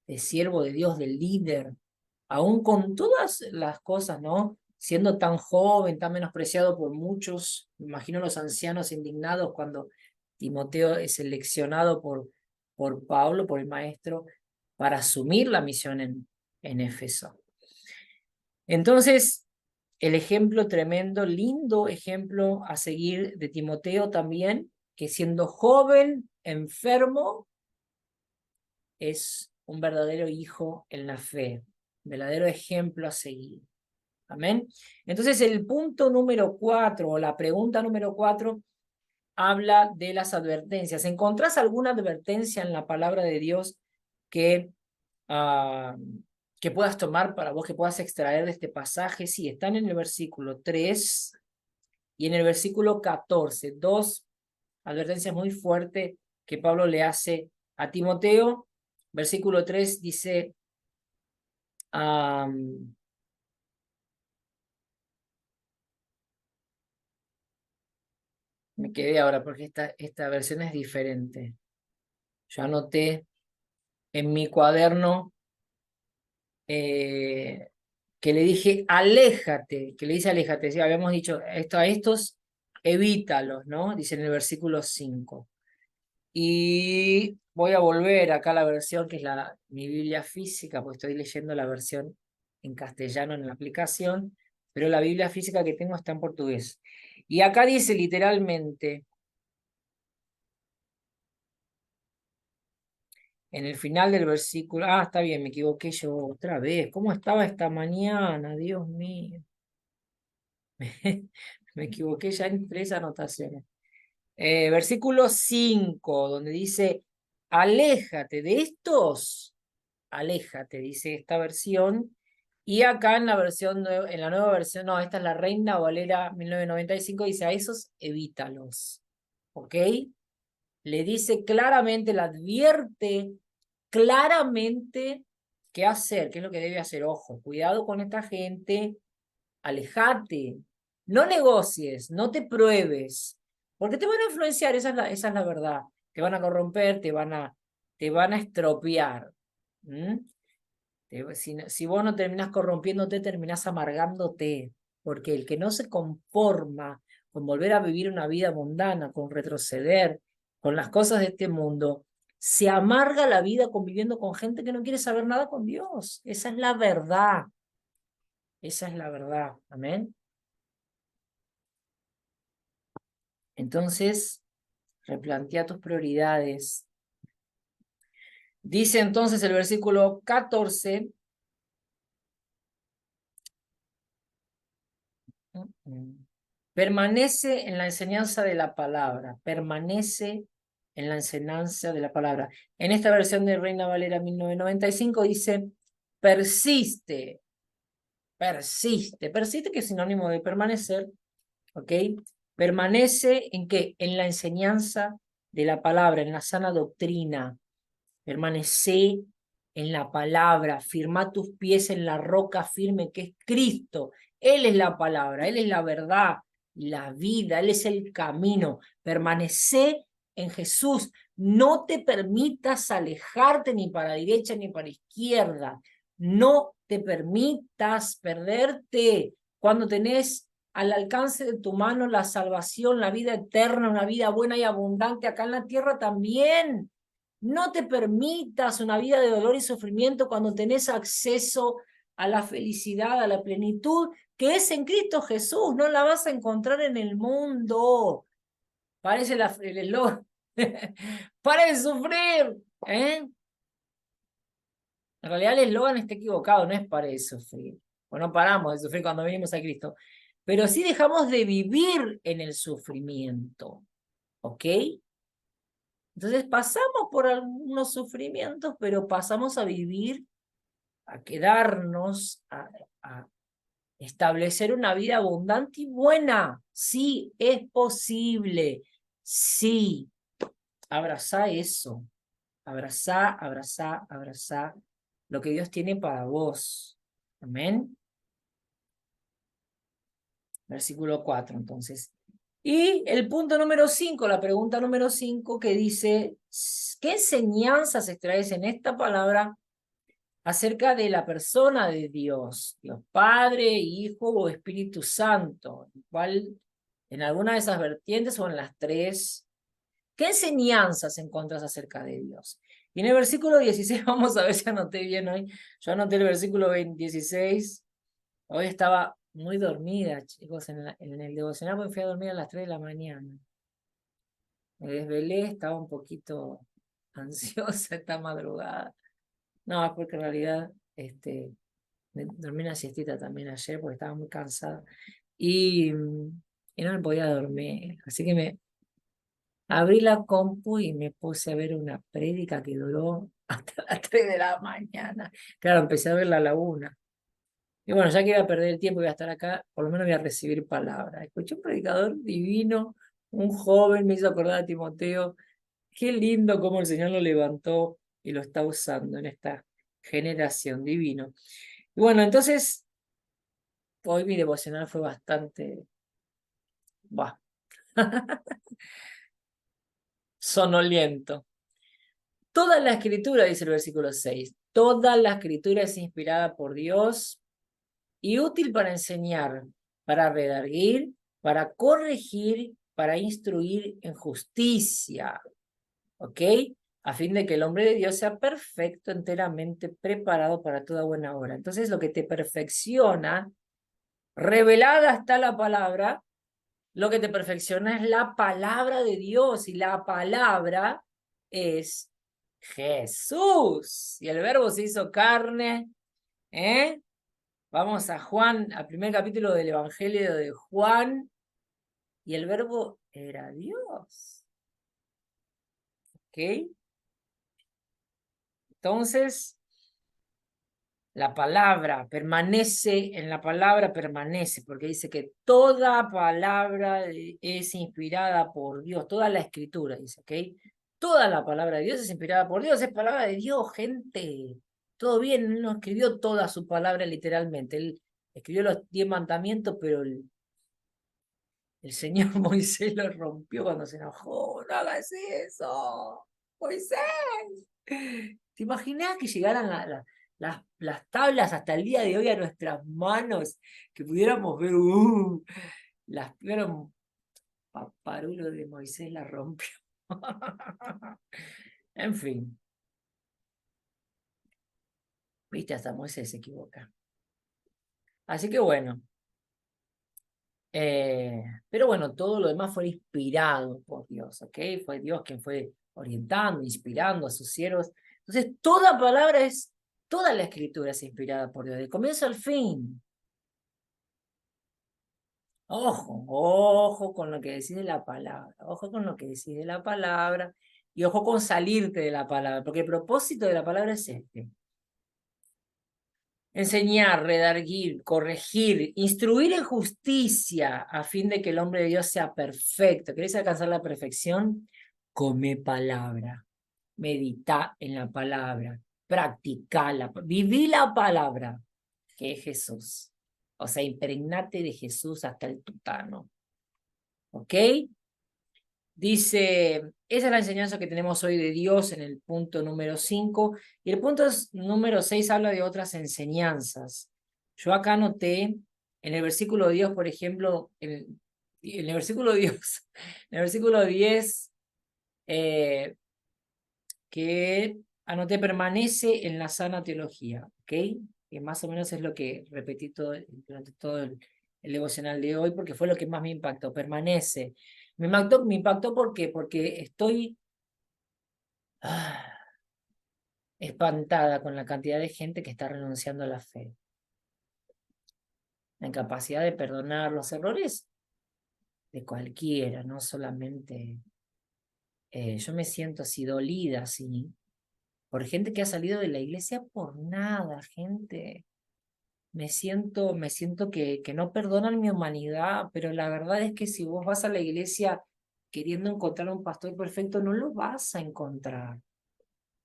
de siervo de Dios, del líder, aún con todas las cosas, ¿no? Siendo tan joven, tan menospreciado por muchos, me imagino los ancianos indignados cuando Timoteo es seleccionado por Pablo, por el maestro, para asumir la misión en Éfeso. Entonces, el ejemplo tremendo, lindo ejemplo a seguir de Timoteo también, que siendo joven, enfermo, es un verdadero hijo en la fe, verdadero ejemplo a seguir. Amén. Entonces, el punto número 4, o la pregunta número 4, habla de las advertencias. ¿Encontrás alguna advertencia en la palabra de Dios que, ah, que puedas tomar para vos, que puedas extraer de este pasaje? Sí, están en el versículo 3 y en el versículo 14, dos advertencias muy fuertes que Pablo le hace a Timoteo. Versículo 3 dice, me quedé ahora porque esta versión es diferente. Yo anoté en mi cuaderno que le dije, aléjate, que le dice aléjate. ¿Sí? Habíamos dicho, esto, a estos evítalos, ¿no? Dice en el versículo 5. Y voy a volver acá a la versión que es mi Biblia física, porque estoy leyendo la versión en castellano en la aplicación, pero la Biblia física que tengo está en portugués. Y acá dice literalmente, en el final del versículo, está bien, me equivoqué yo otra vez. ¿Cómo estaba esta mañana? Dios mío. Me equivoqué ya en 3 anotaciones. Versículo 5, donde dice, aléjate de estos, aléjate, dice esta versión. Y acá en la versión, en la nueva versión, no, esta es la Reina Valera 1995, dice, a esos evítalos. ¿Ok? Le dice claramente, le advierte claramente qué hacer, qué es lo que debe hacer. Ojo, cuidado con esta gente, alejate, no negocies, no te pruebes, porque te van a influenciar, esa es la verdad. Te van a corromper, te van a estropear. ¿Mm? Si vos no terminás corrompiéndote, terminás amargándote, porque el que no se conforma con volver a vivir una vida mundana, con retroceder, con las cosas de este mundo, se amarga la vida conviviendo con gente que no quiere saber nada con Dios. Esa es la verdad. Esa es la verdad. Amén. Entonces, replantea tus prioridades. Dice entonces el versículo 14. Permanece en la enseñanza de la palabra, permanece en la enseñanza de la palabra. En esta versión de Reina Valera 1995 dice, persiste, persiste que es sinónimo de permanecer, ¿ok? Permanece en qué? En la enseñanza de la palabra, en la sana doctrina. Permanece en la palabra, firma tus pies en la roca firme que es Cristo. Él es la palabra, Él es la verdad, la vida, Él es el camino. Permanece en Jesús. No te permitas alejarte ni para derecha ni para izquierda. No te permitas perderte cuando tenés al alcance de tu mano la salvación, la vida eterna, una vida buena y abundante acá en la tierra también. No te permitas una vida de dolor y sufrimiento cuando tenés acceso a la felicidad, a la plenitud que es en Cristo Jesús. No la vas a encontrar en el mundo. Parece el eslogan. ¡Para de sufrir! ¿Eh? En realidad el eslogan está equivocado, no es para de sufrir. O no paramos de sufrir cuando venimos a Cristo. Pero sí dejamos de vivir en el sufrimiento. ¿Ok? Entonces pasamos por algunos sufrimientos, pero pasamos a vivir, a quedarnos, a establecer una vida abundante y buena. Sí, es posible. Sí, abrazá eso. Abrazá lo que Dios tiene para vos. Amén. Versículo 4, entonces. Y el punto número 5, la pregunta número 5 que dice, ¿qué enseñanzas extraes en esta palabra acerca de la persona de Dios? Dios Padre, Hijo o Espíritu Santo. ¿Cuál, en alguna de esas vertientes o en las tres? ¿Qué enseñanzas encuentras acerca de Dios? Y en el versículo 16, vamos a ver si anoté bien hoy. Yo anoté el versículo 16. Hoy estaba muy dormida, chicos, en el devocional, porque fui a dormir a las 3 de la mañana. Me desvelé, estaba un poquito ansiosa esta madrugada. No, es porque en realidad dormí una siestita también ayer porque estaba muy cansada y no me podía dormir. Así que Abrí la compu y me puse a ver una prédica que duró hasta las 3 de la mañana. Claro, empecé a ver la laguna. Y bueno, ya que iba a perder el tiempo y iba a estar acá, por lo menos voy a recibir palabra. Escuché un predicador divino, un joven, me hizo acordar a Timoteo. Qué lindo cómo el Señor lo levantó y lo está usando en esta generación, divino. Y bueno, entonces, hoy mi devocional fue bastante, bah, sonoliento. Toda la escritura, dice el versículo 6, toda la escritura es inspirada por Dios y útil para enseñar, para redarguir, para corregir, para instruir en justicia, ¿ok? A fin de que el hombre de Dios sea perfecto, enteramente preparado para toda buena obra. Entonces, lo que te perfecciona, revelada está la palabra, lo que te perfecciona es la palabra de Dios, y la palabra es Jesús. Y el verbo se hizo carne, ¿eh? Vamos a Juan, al primer capítulo del Evangelio de Juan, y el verbo era Dios, ¿ok? Entonces, la palabra permanece, en la palabra permanece, porque dice que toda palabra es inspirada por Dios, toda la escritura, dice, ¿ok? Toda la palabra de Dios es inspirada por Dios, es palabra de Dios, gente. Todo bien, él no escribió toda su palabra literalmente, él escribió los 10 mandamientos, pero el señor Moisés lo rompió cuando se enojó. No hagas eso, Moisés. ¿Te imaginas que llegaran las tablas hasta el día de hoy a nuestras manos? Que pudiéramos ver, las vieron, paparulo de Moisés la rompió. En fin, viste, hasta Moisés se equivoca. Así que bueno, pero bueno, todo lo demás fue inspirado por Dios, ¿ok? Fue Dios quien fue orientando, inspirando a sus siervos. Entonces, toda la escritura es inspirada por Dios, de comienzo al fin. Ojo, ojo con lo que decide la palabra, ojo con lo que decide la palabra y ojo con salirte de la palabra, porque el propósito de la palabra es este: enseñar, redarguir, corregir, instruir en justicia, a fin de que el hombre de Dios sea perfecto. ¿Querés alcanzar la perfección? Come palabra, medita en la palabra, practicala, viví la palabra, que es Jesús. O sea, impregnate de Jesús hasta el tutano. ¿Ok? Dice, esa es la enseñanza que tenemos hoy de Dios en el punto número 5. Y el punto número 6 habla de otras enseñanzas. Yo acá anoté en el versículo 10, por ejemplo, en el versículo 10, en el versículo 10, que anoté permanece en la sana teología, ¿ok? Que más o menos es lo que repetí durante todo el devocional de hoy, porque fue lo que más me impactó, permanece. Me impactó ¿por qué? Porque estoy espantada con la cantidad de gente que está renunciando a la fe, la incapacidad de perdonar los errores de cualquiera, no solamente. Yo me siento así dolida, así, por gente que ha salido de la iglesia por nada, gente. Me siento que no perdonan mi humanidad, pero la verdad es que si vos vas a la iglesia queriendo encontrar un pastor perfecto, no lo vas a encontrar.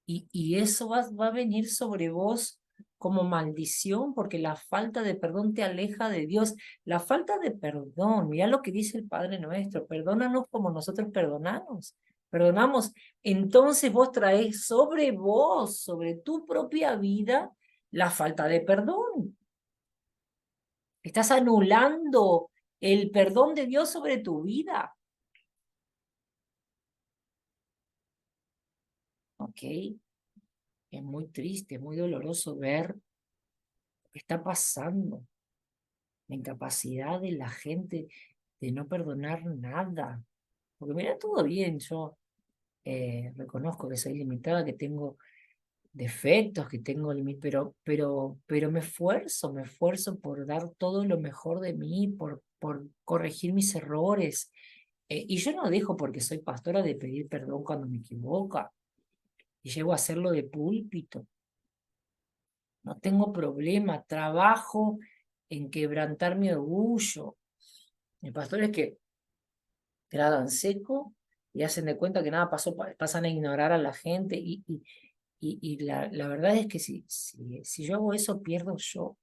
Y eso va a venir sobre vos como maldición, porque la falta de perdón te aleja de Dios. La falta de perdón, mira lo que dice el Padre Nuestro: perdónanos como nosotros perdonamos. Entonces vos traes sobre vos, sobre tu propia vida, la falta de perdón. Estás anulando el perdón de Dios sobre tu vida. ¿Ok? Es muy triste, muy doloroso ver lo que está pasando. La incapacidad de la gente de no perdonar nada. Porque mira, todo bien, yo reconozco que soy limitada, que tengo defectos, que tengo límites, pero me esfuerzo por dar todo lo mejor de mí, por corregir mis errores. Y yo no dejo porque soy pastora de pedir perdón cuando me equivoco y llego a hacerlo de púlpito. No tengo problema, trabajo en quebrantar mi orgullo. Hay pastores que gradan seco y hacen de cuenta que nada pasó, pasan a ignorar a la gente y la verdad es que si yo hago eso, pierdo yo,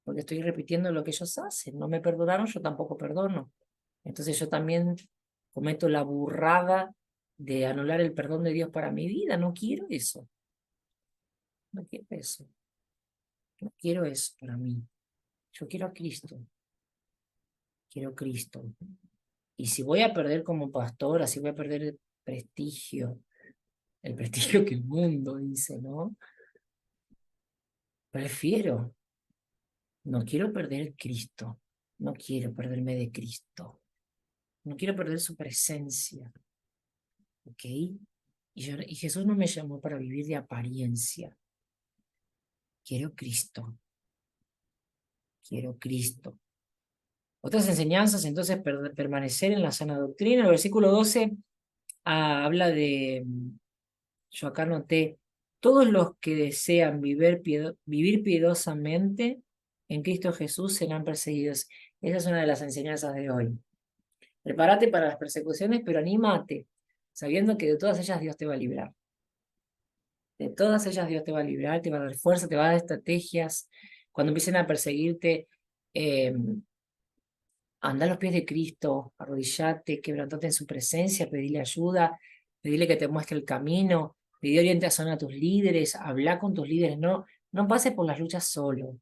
porque estoy repitiendo lo que ellos hacen. No me perdonaron, yo tampoco perdono. Entonces yo también cometo la burrada de anular el perdón de Dios para mi vida. No quiero eso. No quiero eso. No quiero eso para mí. Yo quiero a Cristo. Quiero Cristo. Y si voy a perder como pastora, si voy a perder el prestigio que el mundo dice, ¿no? Prefiero, no quiero perder Cristo, no quiero perderme de Cristo, no quiero perder su presencia, ¿ok? Y Jesús no me llamó para vivir de apariencia, quiero Cristo, quiero Cristo. Otras enseñanzas, entonces, permanecer en la sana doctrina. El versículo 12 habla de, yo acá noté, todos los que desean vivir piadosamente en Cristo Jesús serán perseguidos. Esa es una de las enseñanzas de hoy. Prepárate para las persecuciones, pero anímate, sabiendo que de todas ellas Dios te va a librar. De todas ellas Dios te va a librar, te va a dar fuerza, te va a dar estrategias. Cuando empiecen a perseguirte, eh, anda a los pies de Cristo, arrodillate, quebrantate en su presencia, pedile ayuda, pedile que te muestre el camino, pedile orientación a tus líderes, habla con tus líderes, no pases por las luchas solo.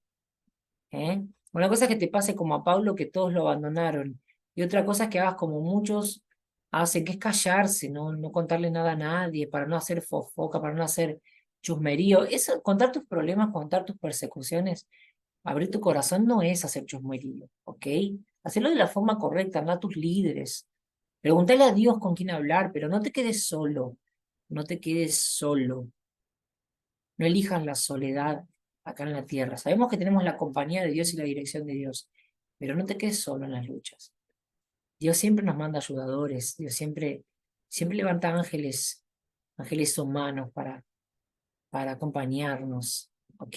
¿Eh? Una cosa es que te pase como a Pablo, que todos lo abandonaron, y otra cosa es que hagas como muchos hacen, que es callarse, no contarle nada a nadie, para no hacer fofoca, para no hacer chusmerío. Eso, contar tus problemas, contar tus persecuciones, abrir tu corazón no es hacer chusmerío, ¿ok? Hacerlo de la forma correcta, anda a tus líderes. Pregúntale a Dios con quién hablar, pero no te quedes solo, no te quedes solo. No elijas la soledad acá en la tierra. Sabemos que tenemos la compañía de Dios y la dirección de Dios, pero no te quedes solo en las luchas. Dios siempre nos manda ayudadores, Dios siempre levanta ángeles, ángeles humanos para acompañarnos, ¿ok?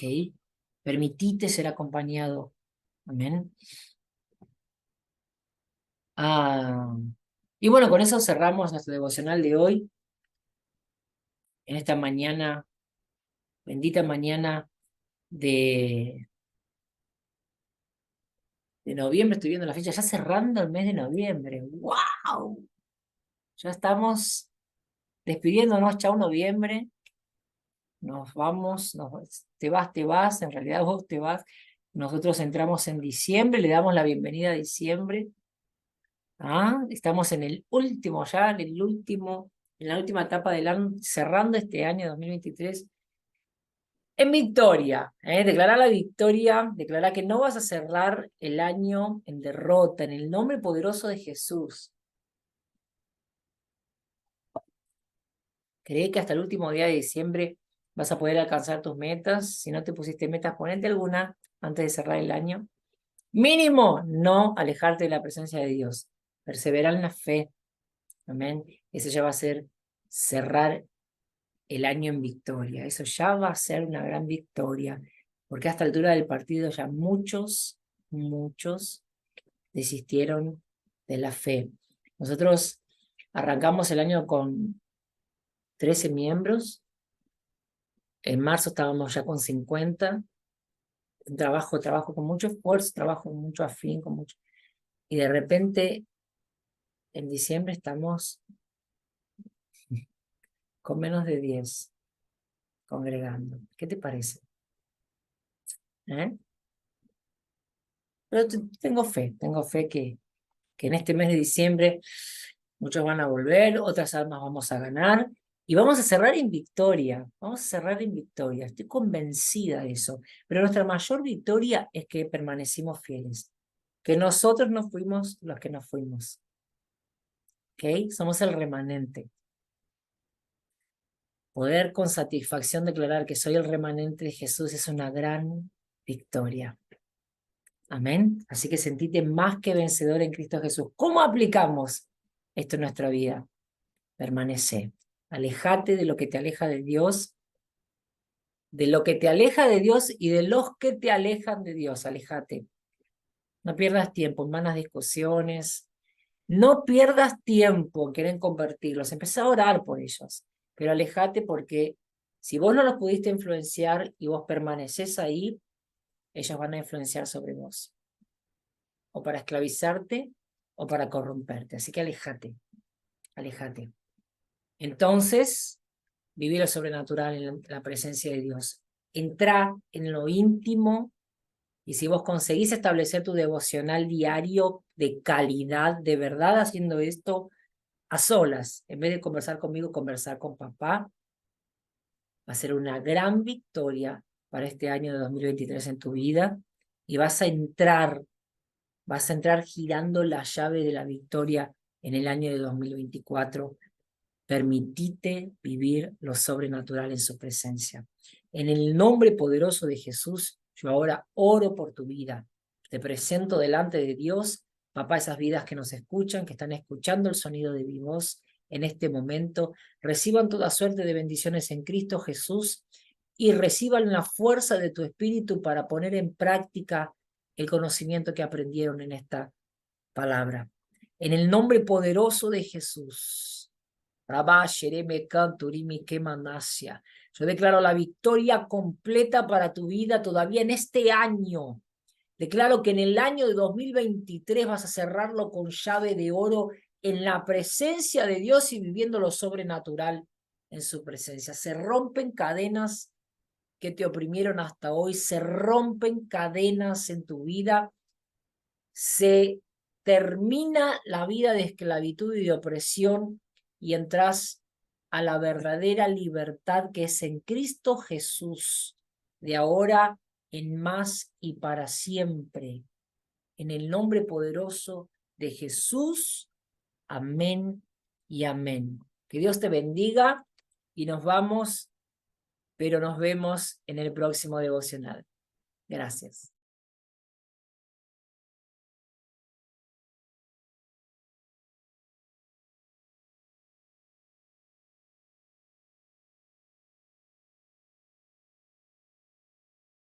Permitite ser acompañado, amén. Ah, y bueno, con eso cerramos nuestro devocional de hoy, en esta mañana, bendita mañana de, de noviembre. Estoy viendo la fecha, ya cerrando el mes de noviembre. ¡Wow! Ya estamos despidiéndonos, chao noviembre. Nos vamos, te vas, en realidad vos te vas. Nosotros entramos en diciembre, le damos la bienvenida a diciembre. Estamos en el último ya, en la última etapa del año, cerrando este año 2023 en victoria. Declarar la victoria, declarar que no vas a cerrar el año en derrota, en el nombre poderoso de Jesús. Cree que hasta el último día de diciembre vas a poder alcanzar tus metas. Si no te pusiste metas, ponete alguna antes de cerrar el año. Mínimo, no alejarte de la presencia de Dios. Perseverar en la fe. Amén. Eso ya va a ser cerrar el año en victoria. Eso ya va a ser una gran victoria. Porque a esta altura del partido ya muchos desistieron de la fe. Nosotros arrancamos el año con 13 miembros. En marzo estábamos ya con 50. Trabajo con mucho esfuerzo, trabajo con mucho afín, y de repente en diciembre estamos con menos de 10 congregando. ¿Qué te parece? ¿Eh? Pero tengo fe que en este mes de diciembre muchos van a volver, otras almas vamos a ganar y vamos a cerrar en victoria. Vamos a cerrar en victoria. Estoy convencida de eso. Pero nuestra mayor victoria es que permanecimos fieles, que nosotros no fuimos los que nos fuimos. ¿Ok? Somos el remanente. Poder con satisfacción declarar que soy el remanente de Jesús es una gran victoria. Amén. Así que sentite más que vencedor en Cristo Jesús. ¿Cómo aplicamos esto en nuestra vida? Permanece. Alejate de lo que te aleja de Dios, de lo que te aleja de Dios y de los que te alejan de Dios. Alejate. No pierdas tiempo en vanas discusiones. No pierdas tiempo en querer convertirlos. Empezá a orar por ellos. Pero alejate porque si vos no los pudiste influenciar y vos permaneces ahí, ellos van a influenciar sobre vos. O para esclavizarte o para corromperte. Así que alejate. Alejate. Entonces, vivir lo sobrenatural en la presencia de Dios. Entrá en lo íntimo y si vos conseguís establecer tu devocional diario de calidad, de verdad haciendo esto a solas, en vez de conversar conmigo, conversar con papá, va a ser una gran victoria para este año de 2023 en tu vida y vas a entrar girando la llave de la victoria en el año de 2024. Permitite vivir lo sobrenatural en su presencia. En el nombre poderoso de Jesús, yo ahora oro por tu vida. Te presento delante de Dios, papá, esas vidas que nos escuchan, que están escuchando el sonido de mi voz en este momento. Reciban toda suerte de bendiciones en Cristo Jesús y reciban la fuerza de tu espíritu para poner en práctica el conocimiento que aprendieron en esta palabra. En el nombre poderoso de Jesús. Yo declaro la victoria completa para tu vida todavía en este año. Declaro que en el año de 2023 vas a cerrarlo con llave de oro en la presencia de Dios y viviendo lo sobrenatural en su presencia. Se rompen cadenas que te oprimieron hasta hoy, se rompen cadenas en tu vida, se termina la vida de esclavitud y de opresión y entras a la verdadera libertad que es en Cristo Jesús, de ahora en más y para siempre. En el nombre poderoso de Jesús, amén y amén. Que Dios te bendiga y nos vamos, pero nos vemos en el próximo devocional. Gracias.